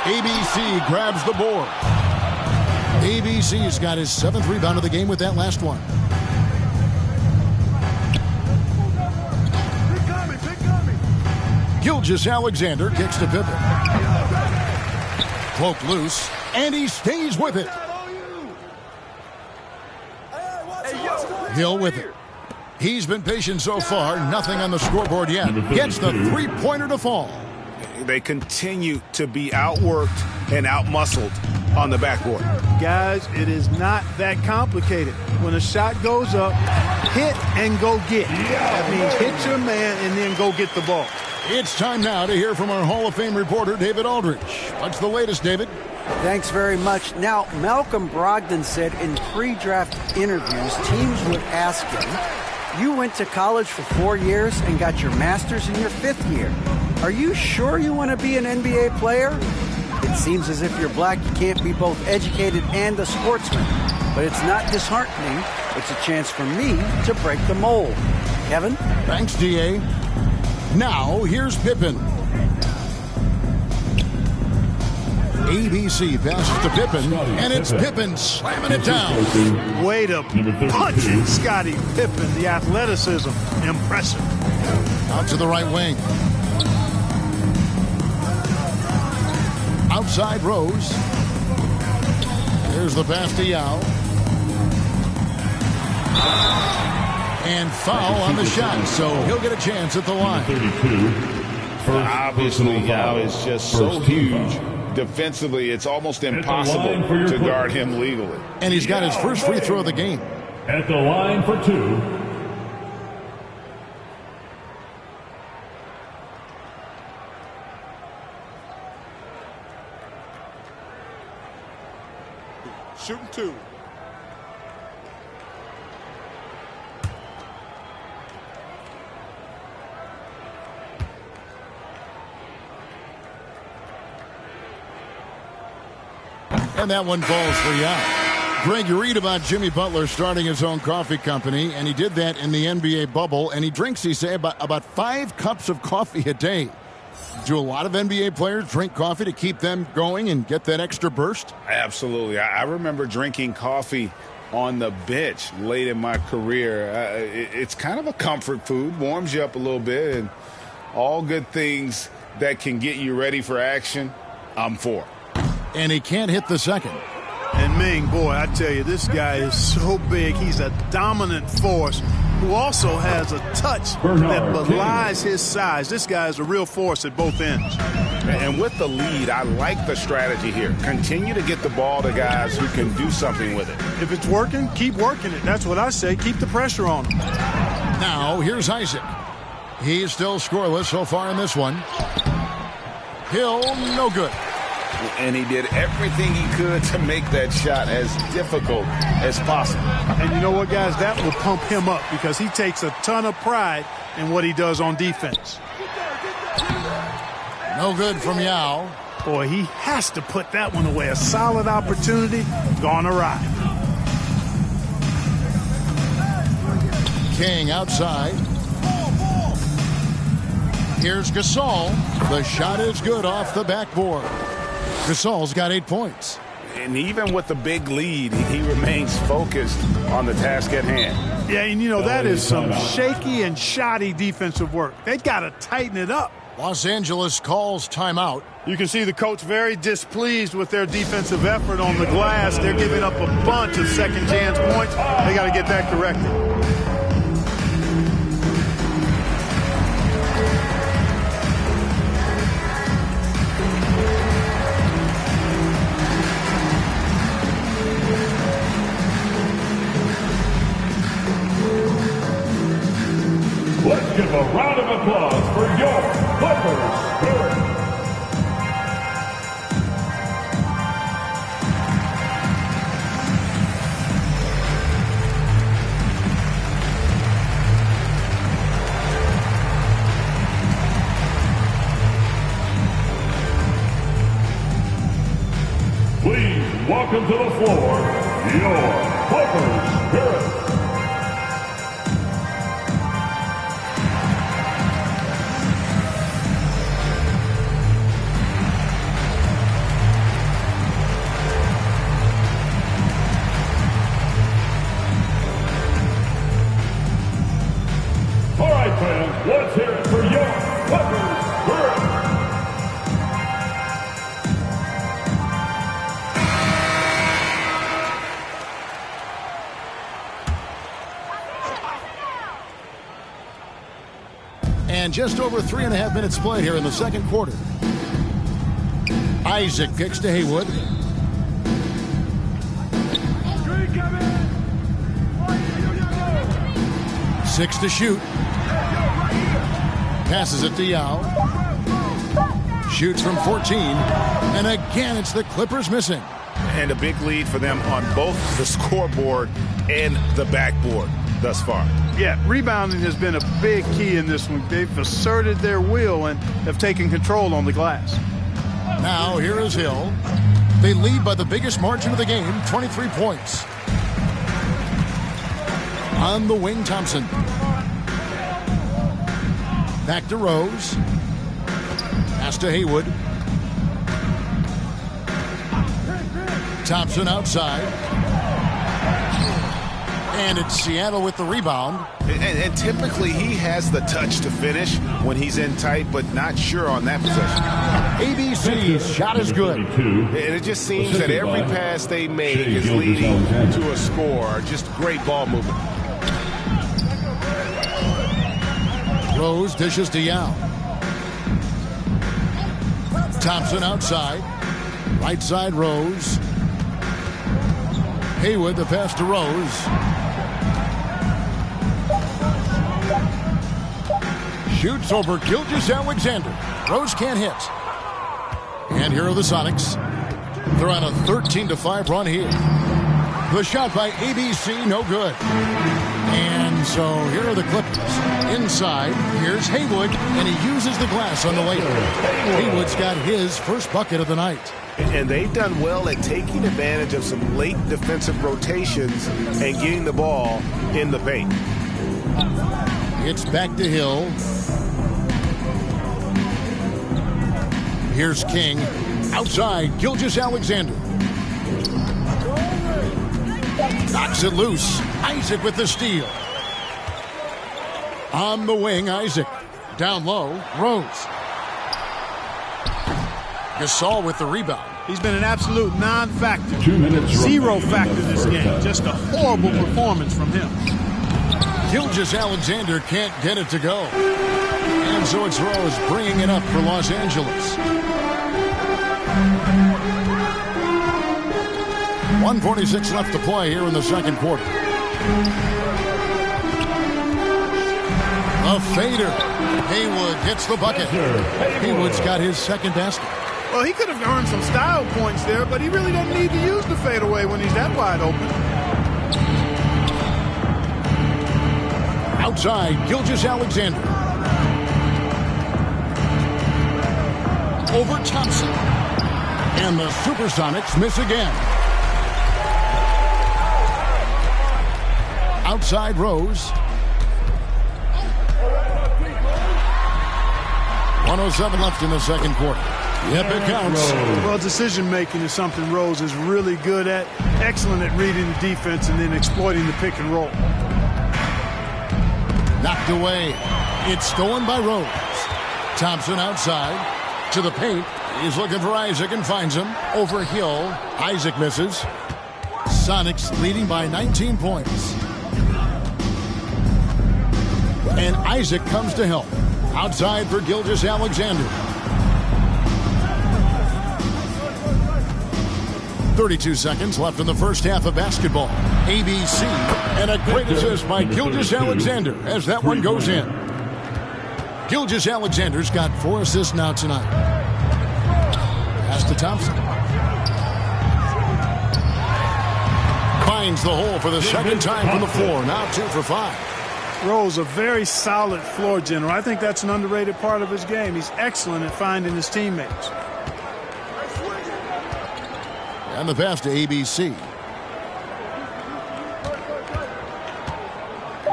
ABC grabs the board. ABC's got his 7th rebound of the game with that last one. Gilgeous-Alexander kicks to Pippen. Cloak loose. And he stays with it. Hill with it. He's been patient so far. Nothing on the scoreboard yet. Gets the 3-pointer to fall. They continue to be outworked and outmuscled on the backboard. Guys, it is not that complicated. When a shot goes up, hit and go get. That means hit your man and then go get the ball. It's time now to hear from our Hall of Fame reporter, David Aldridge. What's the latest, David? Thanks very much. Now, Malcolm Brogdon said in pre-draft interviews, teams would ask him, you went to college for 4 years and got your master's in your 5th year. Are you sure you want to be an NBA player? It seems as if you're black, you can't be both educated and a sportsman. But it's not disheartening. It's a chance for me to break the mold. Kevin? Thanks, D.A. Now, here's Pippen. ABC passes to Pippen, and it's Pippen slamming it down. Way to punch it, Scottie Pippen. The athleticism, impressive. Out to the right wing. Outside Rose. There's the pass to Yao. And foul on the shot, so he'll get a chance at the line. Obviously, Yao is just so huge. Defensively, it's almost impossible to guard him legally. And he's got his first free throw of the game. At the line for 2. Shooting 2. And that one falls for Yao. Greg, you read about Jimmy Butler starting his own coffee company, and he did that in the NBA bubble, and he drinks, he say, about 5 cups of coffee a day. Do a lot of NBA players drink coffee to keep them going and get that extra burst? Absolutely. I remember drinking coffee on the bench late in my career. It's kind of a comfort food, warms you up a little bit, and all good things that can get you ready for action, I'm for. And he can't hit the second. And Ming, boy, I tell you, this guy is so big. He's a dominant force who also has a touch that belies his size. This guy is a real force at both ends. And with the lead, I like the strategy here. Continue to get the ball to guys who can do something with it. If it's working, keep working it. That's what I say. Keep the pressure on him. Now, here's Isaac. He's still scoreless so far in this one. Hill, no good. And he did everything he could to make that shot as difficult as possible. And you know what, guys? That will pump him up because he takes a ton of pride in what he does on defense. No good from Yao. Boy, he has to put that one away. A solid opportunity gone awry. King outside. Here's Gasol. The shot is good off the backboard. Gasol's got 8 points. And even with the big lead, he remains focused on the task at hand. Yeah, and you know, that is some shaky and shoddy defensive work. They've got to tighten it up. Los Angeles calls timeout. You can see the coach very displeased with their defensive effort on the glass. They're giving up a bunch of second chance points. They got to get that corrected. Let's give a round of applause for your Clippers Spirit. Please welcome to the floor your Clippers Spirit. Let's hear it for your Clippers Spirit. And just over 3.5 minutes played here in the second quarter. Isaac kicks to Haywood. Six to shoot. Passes it to Yao. Shoots from 14. And again, it's the Clippers missing. And a big lead for them on both the scoreboard and the backboard thus far. Yeah, rebounding has been a big key in this one. They've asserted their will and have taken control on the glass. Now, here is Hill. They lead by the biggest margin of the game, 23 points. On the wing, Thompson. Back to Rose. Pass to Haywood. Thompson outside. And it's Seattle with the rebound. And typically he has the touch to finish when he's in tight, but not sure on that possession. ABC's shot is good. And it just seems that every pass they make is leading to a score. Just great ball movement. Rose dishes to Yao. Thompson outside. Right side, Rose. Haywood, the pass to Rose. Shoots over Gilgeous-Alexander. Rose can't hit. And here are the Sonics. They're on a 13-5 run here. The shot by ABC, no good. And so here are the Clippers. Inside, here's Haywood, and he uses the glass on the layup. Haywood's got his first bucket of the night. And they've done well at taking advantage of some late defensive rotations and getting the ball in the paint. It's back to Hill. Here's King. Outside, Gilgeous-Alexander. Knocks it loose. Isaac with the steal. On the wing, Isaac. Down low, Rose. Gasol with the rebound. He's been an absolute non-factor. 2 minutes. Zero factor this game. Just a horrible performance from him. Gilgeous-Alexander can't get it to go. And so it's Rose bringing it up for Los Angeles. 1:46 left to play here in the second quarter. A fader. Haywood hits the bucket. Haywood's got his second basket. Well, he could have earned some style points there, but he really doesn't need to use the fadeaway when he's that wide open. Outside, Gilgeous-Alexander. Over Thompson. And the Supersonics miss again. Outside Rose. 1:07 left in the second quarter. Yep, it counts. Well, decision-making is something Rose is really good at. Excellent at reading the defense and then exploiting the pick and roll. Knocked away. It's stolen by Rose. Thompson outside to the paint. He's looking for Isaac and finds him. Over Hill. Isaac misses. Sonics leading by 19 points. And Isaac comes to help. Outside for Gilgeous-Alexander. 32 seconds left in the first half of basketball. ABC, and a great assist by Gilgeous-Alexander as that one goes in. Gilgeous-Alexander's got 4 assists now tonight. Pass to Thompson. Finds the hole for the second time from the floor. Now 2 for 5. Rose, a very solid floor general. I think that's an underrated part of his game. He's excellent at finding his teammates. And the pass to ABC.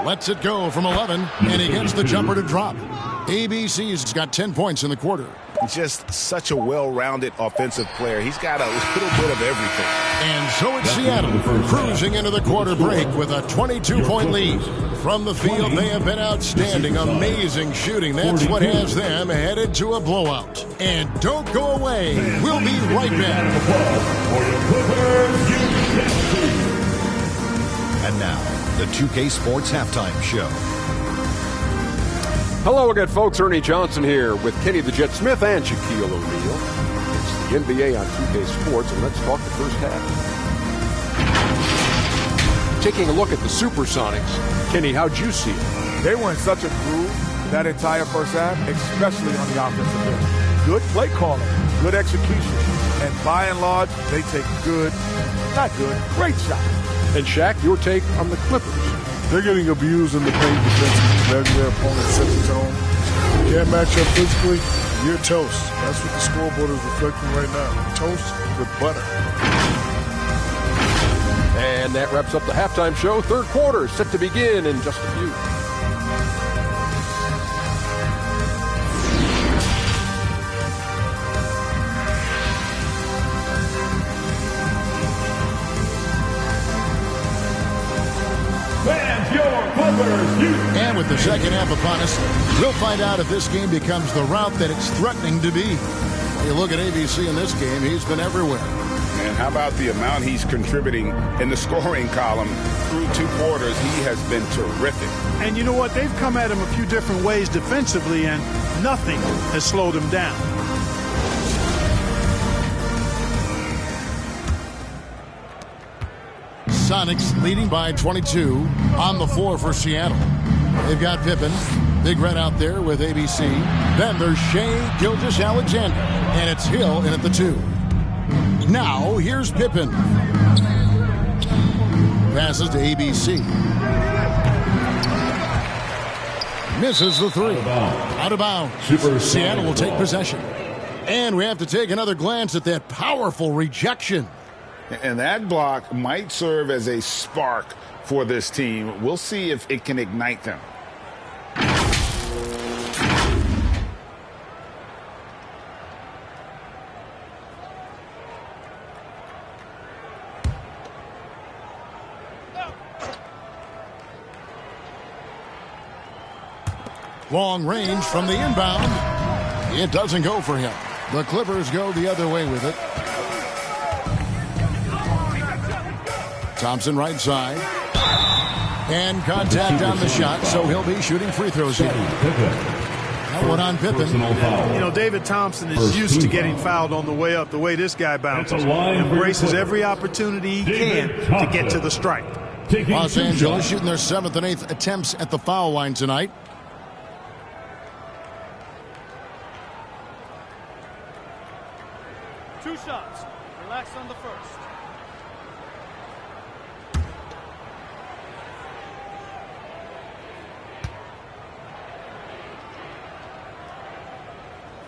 Lets it go from 11, and he gets the jumper to drop. ABC's got 10 points in the quarter. Just such a well-rounded offensive player. He's got a little bit of everything. And so it's Seattle cruising into the quarter break with a 22-point lead. From the field, they have been outstanding. Amazing shooting. That's what has them headed to a blowout. And don't go away. We'll be right back. And now, the 2K Sports Halftime Show. Hello again, folks. Ernie Johnson here with Kenny the Jet Smith and Shaquille O'Neal. It's the NBA on 2K Sports, and let's talk the first half. Taking a look at the Supersonics, Kenny, how'd you see it? They were in such a groove that entire first half, especially on the offensive end. Good play calling, good execution, and by and large, they take great shots. And Shaq, your take on the Clippers? They're getting abused in the paint defensively. Their opponent sets the tone. Can't match up physically, you're toast. That's what the scoreboard is reflecting right now. Toast with butter. And that wraps up the halftime show. Third quarter set to begin in just a few. And with the second half upon us, we'll find out if this game becomes the route that it's threatening to be. When you look at ABC in this game, he's been everywhere. And how about the amount he's contributing in the scoring column through 2 quarters? He has been terrific. And you know what? They've come at him a few different ways defensively, and nothing has slowed him down. Sonics leading by 22 on the floor for Seattle. They've got Pippen, Big Red out there with ABC. Then there's Shea Gilgeous-Alexander, and it's Hill in at the 2. Now here's Pippen. Passes to ABC. Misses the 3. Out of bounds. Seattle will take possession. And we have to take another glance at that powerful rejection. And that block might serve as a spark for this team. We'll see if it can ignite them. Long range from the inbound. It doesn't go for him. The Clippers go the other way with it. Thompson right side. And contact on the shot, so he'll be shooting free throws here. That one on Pippen. You know, David Thompson is used to getting fouled on the way up, the way this guy bounces. Embraces every opportunity he can to get to the stripe. Los Angeles shooting their 7th and 8th attempts at the foul line tonight. Two shots. Relax on the first.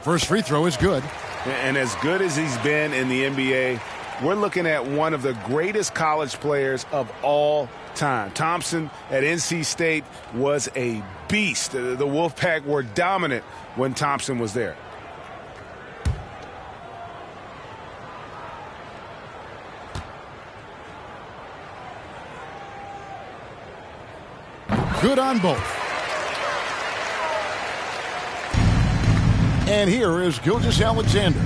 First free throw is good. And as good as he's been in the NBA, we're looking at one of the greatest college players of all time. Thompson at NC State was a beast. The Wolfpack were dominant when Thompson was there. Good on both. And here is Gilgeous-Alexander.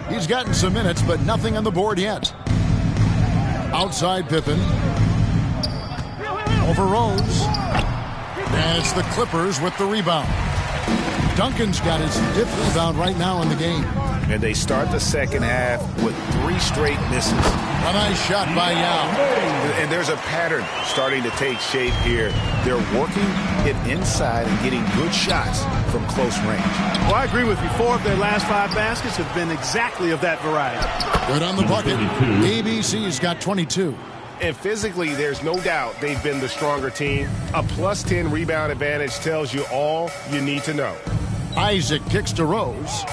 He's gotten some minutes, but nothing on the board yet. Outside Pippen. Over Rose. And it's the Clippers with the rebound. Duncan's got his 5th rebound right now in the game. And they start the second half with 3 straight misses. A nice shot by Yao. And there's a pattern starting to take shape here. They're working it inside and getting good shots from close range. Well, I agree with you. 4 of their last 5 baskets have been exactly of that variety. Good on the bucket. ABC's got 22. And physically, there's no doubt they've been the stronger team. A +10 rebound advantage tells you all you need to know. Isaac kicks to Rose.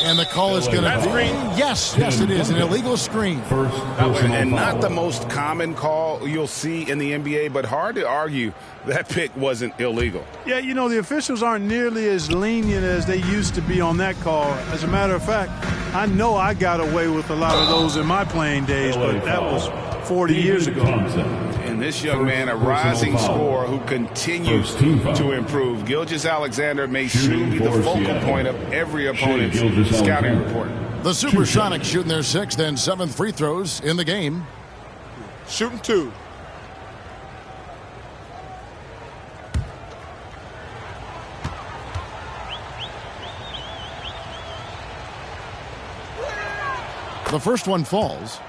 And the call is going to be... Yes, it is. An illegal screen. And not the most common call you'll see in the NBA, but hard to argue that pick wasn't illegal. Yeah, you know, the officials aren't nearly as lenient as they used to be on that call. As a matter of fact, I know I got away with a lot of those in my playing days, but that was 40 years ago. And this young man, a rising scorer who continues to improve. Gilgeous-Alexander may soon be the focal point of every opponent's scouting report. The Supersonics shooting their 6th and 7th free throws in the game. Shooting 2. The first one falls.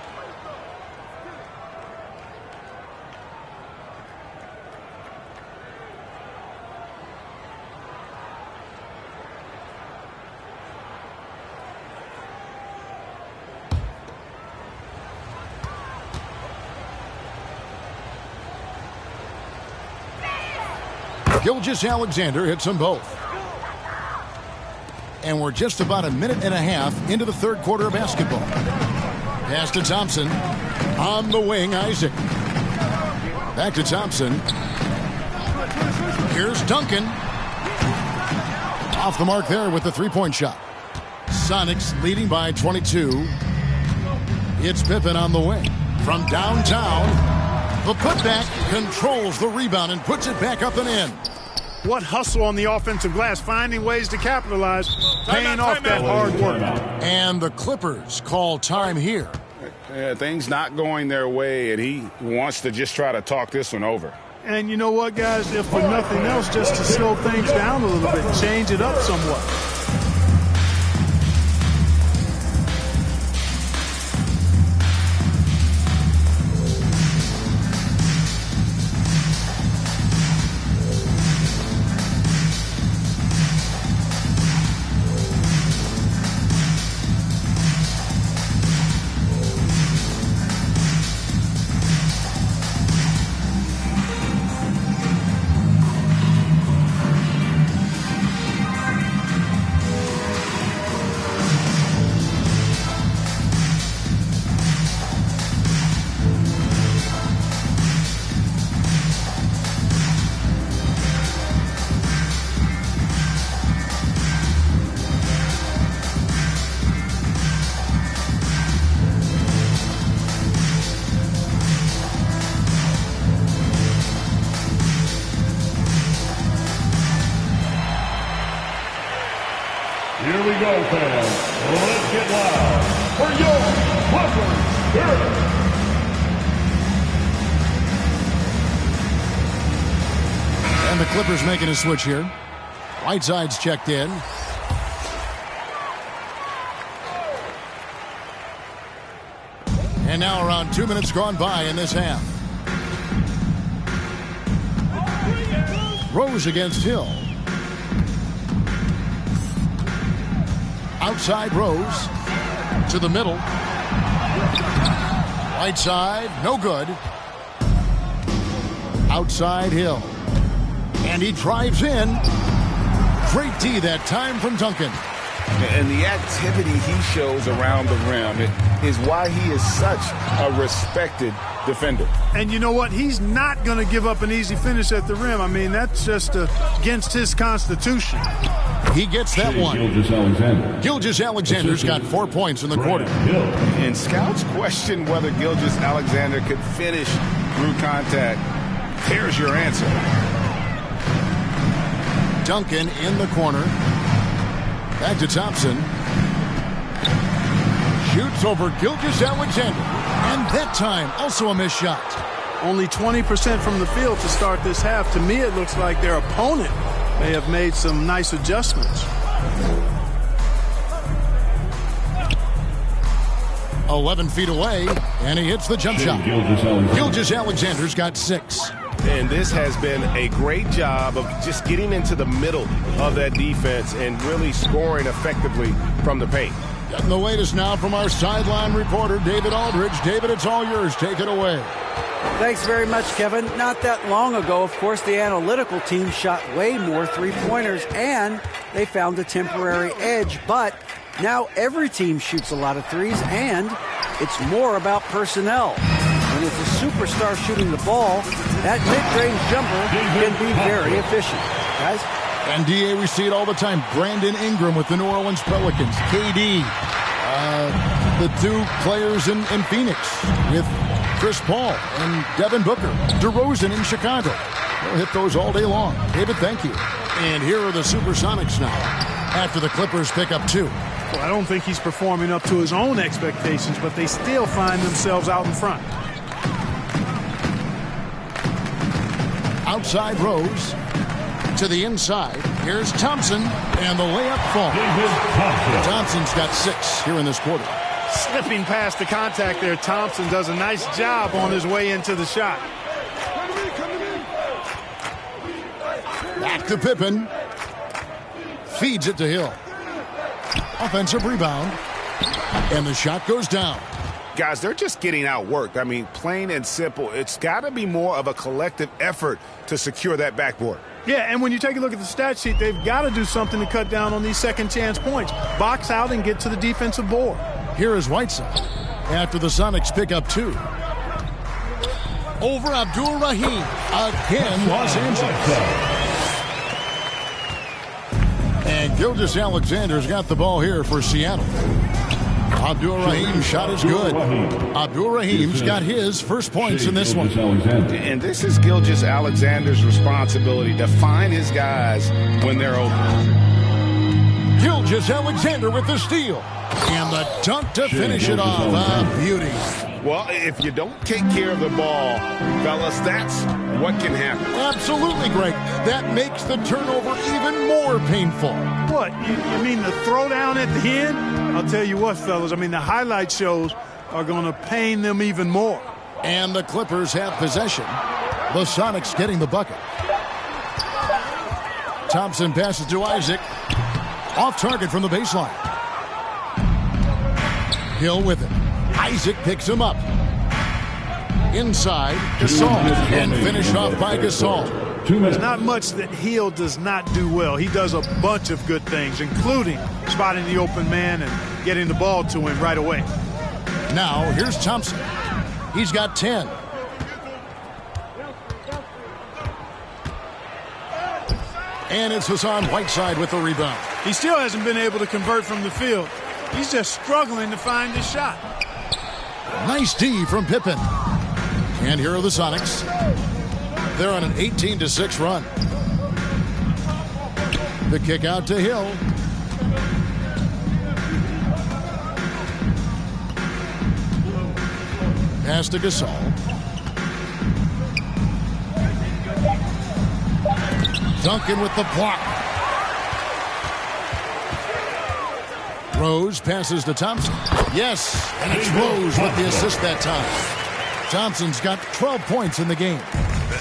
Gilgeous-Alexander hits them both. And we're just about a minute and a half into the 3rd quarter of basketball. Pass to Thompson. On the wing, Isaac. Back to Thompson. Here's Duncan. Off the mark there with the 3-point shot. Sonics leading by 22. It's Pippen on the wing. From downtown, the putback controls the rebound and puts it back up and in. What hustle on the offensive glass, finding ways to capitalize, paying off that hard work. And the Clippers call time here. Things not going their way, and he wants to just try to talk this one over. And you know what, guys? If for nothing else, just to slow things down a little bit, change it up somewhat. Here we go, fans. Let's get loud for your Clippers. And the Clippers making a switch here. Whiteside's checked in. And now around 2 minutes gone by in this half. Rose against Hill. Outside Rose. To the middle. Whiteside, no good. Outside Hill. And he drives in. Great D that time from Duncan. And the activity he shows around the rim is why he is such a respected defender. And you know what? He's not going to give up an easy finish at the rim. I mean, that's just against his constitution. He gets that one. Gilgeous-Alexander's got 4 points in the quarter. And scouts question whether Gilgeous-Alexander could finish through contact. Here's your answer. Duncan in the corner. Back to Thompson. Shoots over Gilgeous-Alexander. And that time, also a missed shot. Only 20% from the field to start this half. To me, it looks like their opponent may have made some nice adjustments. 11 feet away, and he hits the jump shot. Gilgeous-Alexander's got 6. And this has been a great job of just getting into the middle of that defense and really scoring effectively from the paint. Getting the latest now from our sideline reporter, David Aldridge. David, it's all yours. Take it away. Thanks very much, Kevin. Not that long ago, of course, the analytical team shot way more three-pointers, and they found a temporary edge. But now every team shoots a lot of threes, and it's more about personnel. When it's a superstar shooting the ball, that mid-range jumper can be very efficient. Guys? And DA, we see it all the time. Brandon Ingram with the New Orleans Pelicans. KD. The two players in Phoenix with Chris Paul and Devin Booker. DeRozan in Chicago. They'll hit those all day long. David, thank you. And here are the Supersonics now after the Clippers pick up 2. Well, I don't think he's performing up to his own expectations, but they still find themselves out in front. Outside Rose. To the inside. Here's Thompson. And the layup falls. Thompson's got 6 here in this quarter. Slipping past the contact there, Thompson does a nice job on his way into the shot. Back to Pippen. Feeds it to Hill. Offensive rebound. And the shot goes down. Guys, they're just getting outworked. I mean, plain and simple. It's got to be more of a collective effort to secure that backboard. Yeah, and when you take a look at the stat sheet, they've got to do something to cut down on these second chance points. Box out and get to the defensive board. Here is Whiteside after the Sonics pick up 2. Over Abdul Rahim. Again, Los Angeles. And Gilgeous-Alexander's got the ball here for Seattle. Abdul Rahim's shot is good. Abdul Rahim's got his first points in this one. And this is Gilgeous-Alexander's responsibility to find his guys when they're open. Gilgeous-Alexander with the steal. And the dunk to finish it off. A beauty. Well, if you don't take care of the ball, fellas, that's what can happen. Absolutely, Greg. That makes the turnover even more painful. What? You mean the throwdown at the end? I'll tell you what, fellas. I mean, the highlight shows are going to pain them even more. And the Clippers have possession. The Sonics getting the bucket. Thompson passes to Isaac. Off target from the baseline. Hill with it. Isaac picks him up. Inside, Gasol. And finished off by Gasol. There's not much that Hill does not do well. He does a bunch of good things, including spotting the open man and getting the ball to him right away. Now, here's Thompson. He's got 10. And it's Hassan Whiteside with the rebound. He still hasn't been able to convert from the field. He's just struggling to find his shot. Nice D from Pippen. And here are the Sonics. They're on an 18-6 run. The kick out to Hill. Pass to Gasol. Duncan with the block. Rose passes to Thompson. Yes, and it's Rose with the assist that time. Thompson's got 12 points in the game.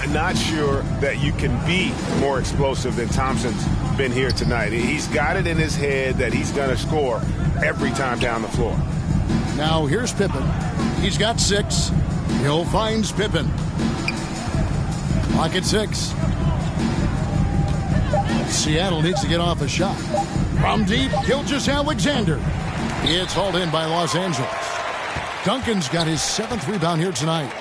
Not sure that you can be more explosive than Thompson's been here tonight. He's got it in his head that he's going to score every time down the floor. Now here's Pippen. He's got 6. Hill finds Pippen. Clock at 6. Seattle needs to get off a shot. From deep, Gilgeous-Alexander. It's hauled in by Los Angeles. Duncan's got his 7th rebound here tonight.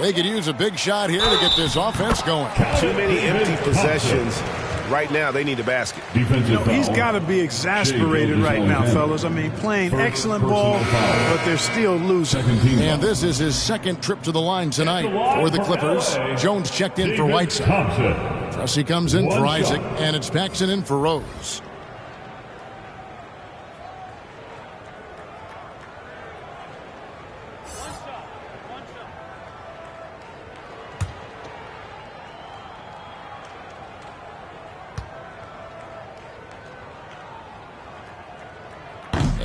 They could use a big shot here to get this offense going. Too many empty possessions. Right now, they need a basket. He's got to be exasperated right now, fellas. I mean, playing excellent ball, but they're still losing. And this is his 2nd trip to the line tonight for the Clippers. Jones checked in for Whiteside. Pressey comes in for Isaac, and it's Paxson in for Rose.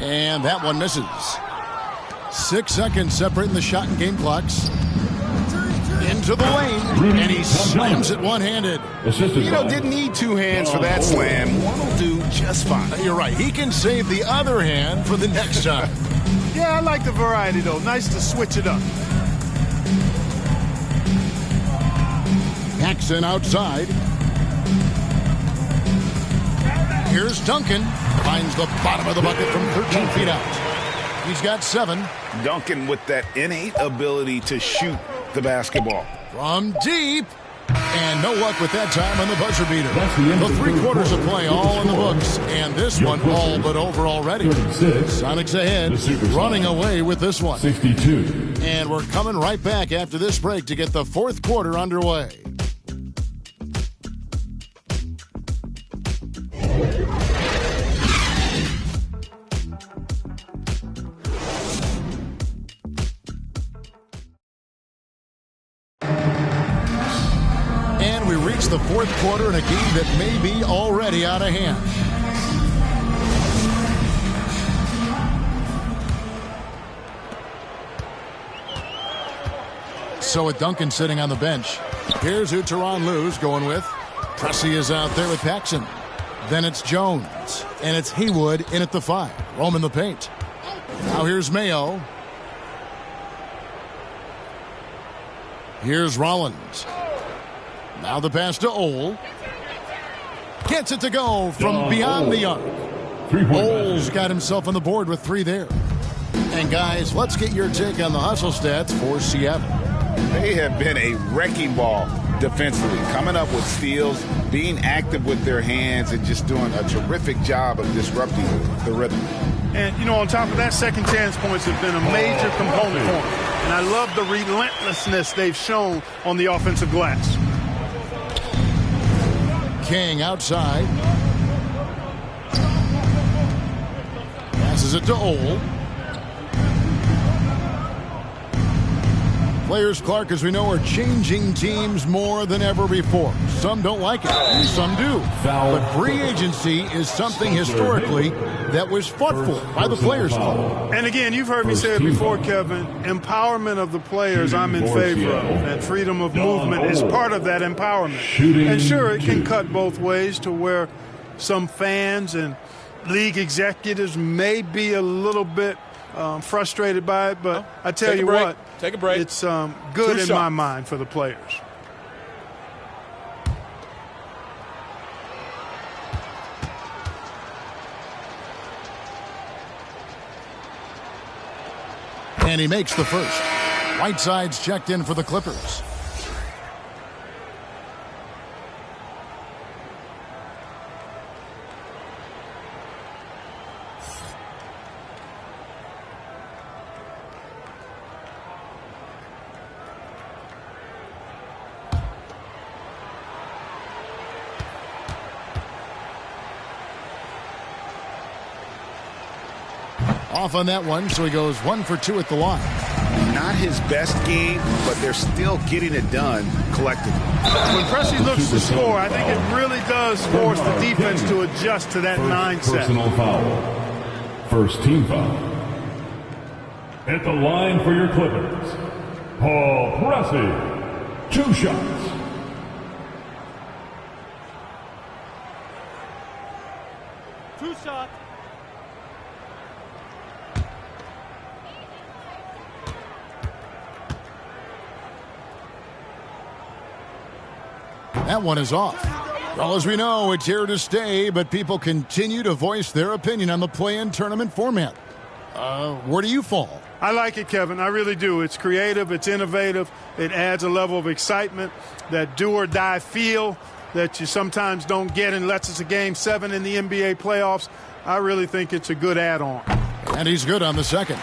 And that one misses. 6 seconds separating the shot and game clocks. Into the lane, and he slams it one-handed. Didn't need 2 hands for that slam. One will do just fine. You're right. He can save the other hand for the next time. Yeah, I like the variety, though. Nice to switch it up. Paxson outside. Here's Duncan. Finds the bottom of the bucket from 13 feet out. He's got 7. Duncan with that innate ability to shoot the basketball. From deep. And no luck with that time on the buzzer beater. The 3 quarters of play all in the books. And this one all but over already. Sonics ahead, running away with this one. 62. And we're coming right back after this break to get the 4th quarter underway. The 4th quarter in a game that may be already out of hand. So with Duncan sitting on the bench, here's who Tyronn Lue's going with. Pressey is out there with Paxson. Then it's Jones. And it's Haywood in at the 5. Roaming the paint. Now here's Mayo. Here's Rollins. Now the pass to Ole. Gets it to go from beyond the arc. Ole's got himself on the board with 3 there. And guys, let's get your take on the hustle stats for Seattle. They have been a wrecking ball defensively, coming up with steals, being active with their hands, and just doing a terrific job of disrupting the rhythm. And, on top of that, second chance points have been a major component for them. And I love the relentlessness they've shown on the offensive glass. King outside. Passes it to Ole. Players, Clark, as we know, are changing teams more than ever before. Some don't like it, some do. But free agency is something historically that was fought for by the Players Club. And again, you've heard me say it before, Kevin, empowerment of the players I'm in favor of. And freedom of movement is part of that empowerment. And sure, it can cut both ways to where some fans and league executives may be a little bit frustrated by it, but I tell you what, take a break. It's good in my mind for the players. And he makes the first. Whiteside's checked in for the Clippers. Off on that one, so he goes 1 for 2 at the line. Not his best game, but they're still getting it done collectively. When Pressey looks to score, I think it really does force the defense to adjust to that mindset. Personal foul. First team foul. At the line for your Clippers, Paul Pressey. 2 shots. Two shots. That one is off. Well, as we know, it's here to stay, but people continue to voice their opinion on the play-in tournament format. Where do you fall? I like it, Kevin. I really do. It's creative. It's innovative. It adds a level of excitement, that do-or-die feel that you sometimes don't get unless it's a Game 7 in the NBA playoffs. I really think it's a good add-on. And he's good on the second.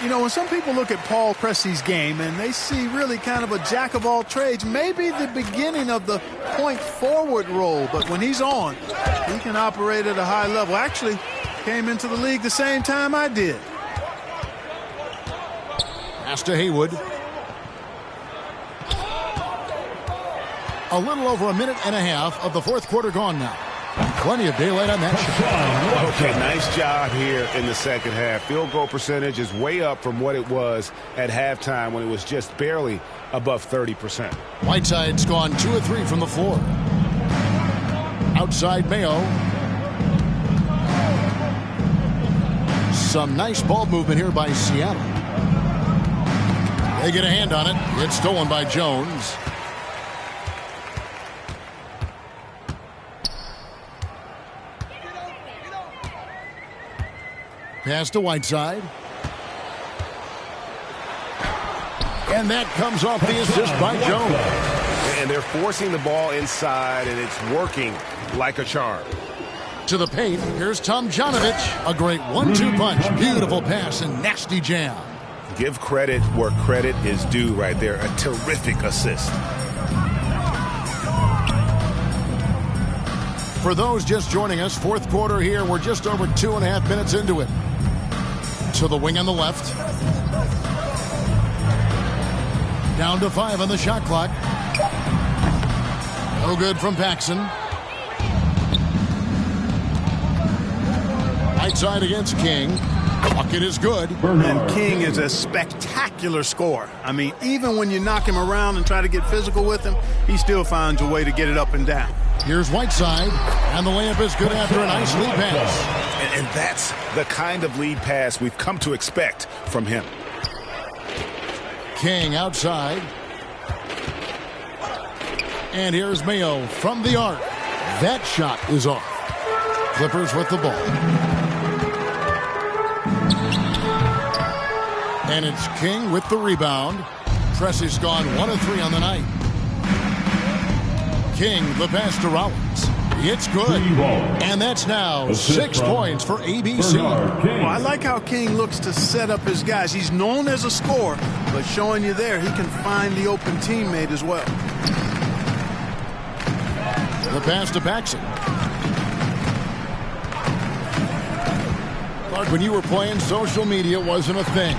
You know, when some people look at Paul Pressey's game and they see really kind of a jack-of-all-trades, maybe the beginning of the point-forward role, but when he's on, he can operate at a high level. Actually, came into the league the same time I did. Pass to Haywood. A little over a minute and a half of the fourth quarter gone now. Plenty of daylight on that shot. Okay, nice job here in the second half. Field goal percentage is way up from what it was at halftime when it was just barely above 30%. Whiteside's gone 2 of 3 from the floor. Outside Mayo. Some nice ball movement here by Seattle. They get a hand on it. It's stolen by Jones. Pass to Whiteside. And that comes off the assist by Jones. And they're forcing the ball inside, and it's working like a charm. To the paint, here's Tomjanovich. A great 1-2 punch. Beautiful pass and nasty jam. Give credit where credit is due right there. A terrific assist. For those just joining us, fourth quarter here. We're just over 2.5 minutes into it. To the wing on the left. Down to 5 on the shot clock. No good from Paxson. Right side against King. Bucket is good. And King is a spectacular scorer. I mean, even when you knock him around and try to get physical with him, he still finds a way to get it up and down. Here's Whiteside, and the layup is good after a nice lead pass. And that's the kind of lead pass we've come to expect from him. King outside. And here's Mayo from the arc. That shot is off. Clippers with the ball. And it's King with the rebound. Pressey's gone 1 of 3 on the night. King, the pass to Rollins. It's good. And that's now 6 points for ABC. Well, I like how King looks to set up his guys. He's known as a scorer, but showing you there, he can find the open teammate as well. The pass to Paxson. Clark, when you were playing, social media wasn't a thing.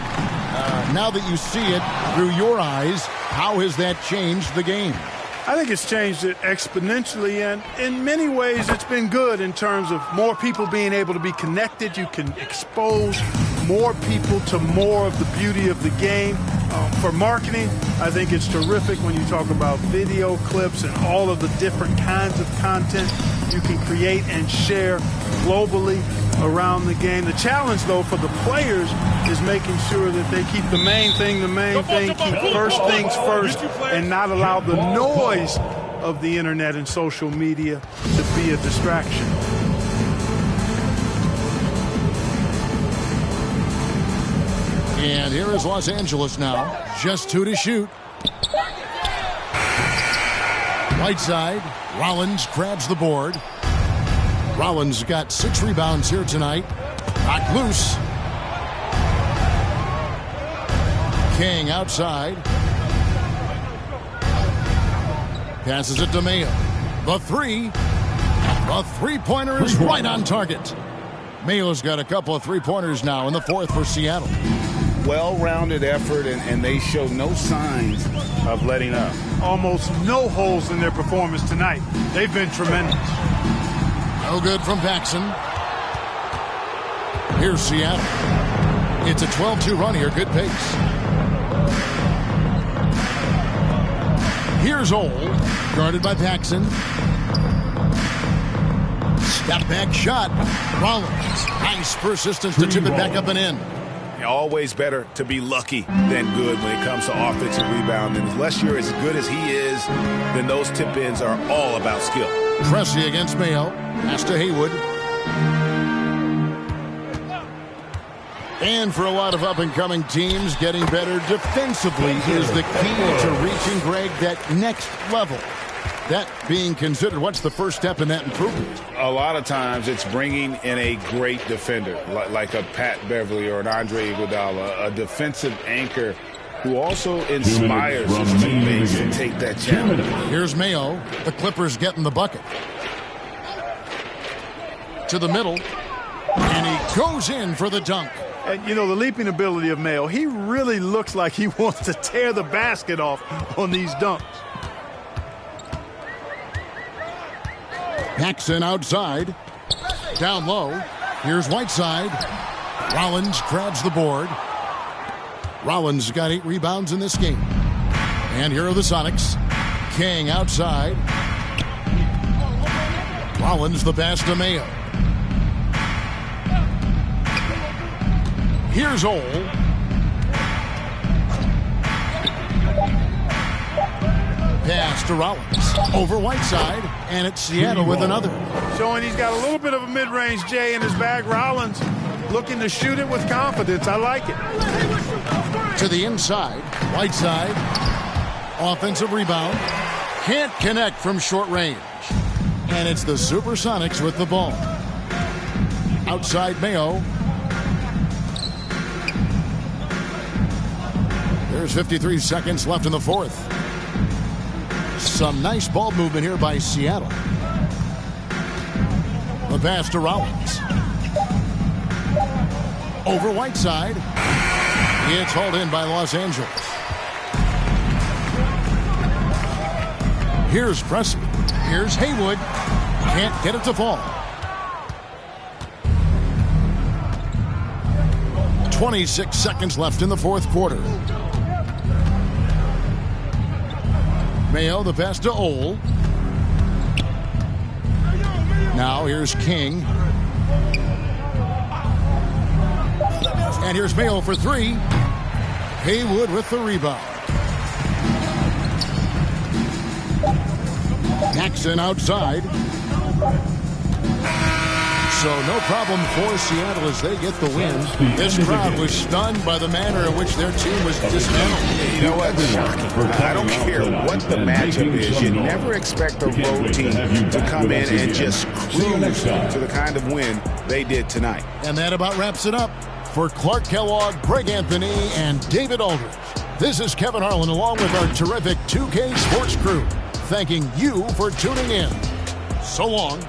Now that you see it through your eyes, how has that changed the game? I think it's changed it exponentially, and in many ways it's been good in terms of more people being able to be connected. You can expose more people to more of the beauty of the game. For marketing, I think it's terrific when you talk about video clips and all of the different kinds of content you can create and share globally around the game. The challenge, though, for the players is making sure that they keep the main thing, keep first things first, and not allow the noise of the internet and social media to be a distraction. And here is Los Angeles now. Just 2 to shoot. Whiteside. Rollins grabs the board. Rollins got 6 rebounds here tonight. Knocked loose. King outside. Passes it to Mayo. The 3. The three-pointer is right on target. Mayo's got a couple of three-pointers now in the fourth for Seattle. well-rounded effort, and they show no signs of letting up. Almost no holes in their performance tonight. They've been tremendous. No good from Paxson. Here's Seattle. It's a 12-2 run here. Good pace. Here's Ole, guarded by Paxson. Step back shot. Rollins. Nice persistence to tip it back up and in. Always better to be lucky than good when it comes to offensive rebound. And unless you're as good as he is, then those tip-ins are all about skill. Pressey against Mayo. Pass to Haywood. And for a lot of up-and-coming teams, getting better defensively is the key to reaching, Greg, that next level. That being considered, what's the first step in that improvement? A lot of times it's bringing in a great defender, like a Pat Beverly or an Andre Iguodala, a defensive anchor who also inspires his teammates to take that challenge. Here's Mayo. The Clippers getting the bucket. To the middle. And he goes in for the dunk. And, you know, the leaping ability of Mayo, he really looks like he wants to tear the basket off on these dunks. Paxson outside. Down low. Here's Whiteside. Rollins grabs the board. Rollins got 8 rebounds in this game. And here are the Sonics. King outside. Rollins the pass to Mayo. Here's Ole. Pass to Rollins. Over Whiteside. And it's Seattle with another. Showing he's got a little bit of a mid-range J in his bag. Rollins looking to shoot it with confidence. I like it. To the inside. Whiteside. Offensive rebound. Can't connect from short range. And it's the Supersonics with the ball. Outside Mayo. There's 53 seconds left in the fourth. Some nice ball movement here by Seattle. The pass to Rollins. Over Whiteside. It's hauled in by Los Angeles. Here's Pressey. Here's Haywood. Can't get it to fall. 26 seconds left in the fourth quarter. Mayo, the pass to Ole. Now here's King. And here's Mayo for 3. Haywood with the rebound. Paxson outside. So no problem for Seattle as they get the win. This crowd was stunned by the manner in which their team was dismantled. You know what? I don't care what the matchup is. You never expect a road team to come in and just cruise to the kind of win they did tonight. And that about wraps it up. For Clark Kellogg, Greg Anthony, and David Aldridge, this is Kevin Harlan along with our terrific 2K Sports crew, thanking you for tuning in. So long.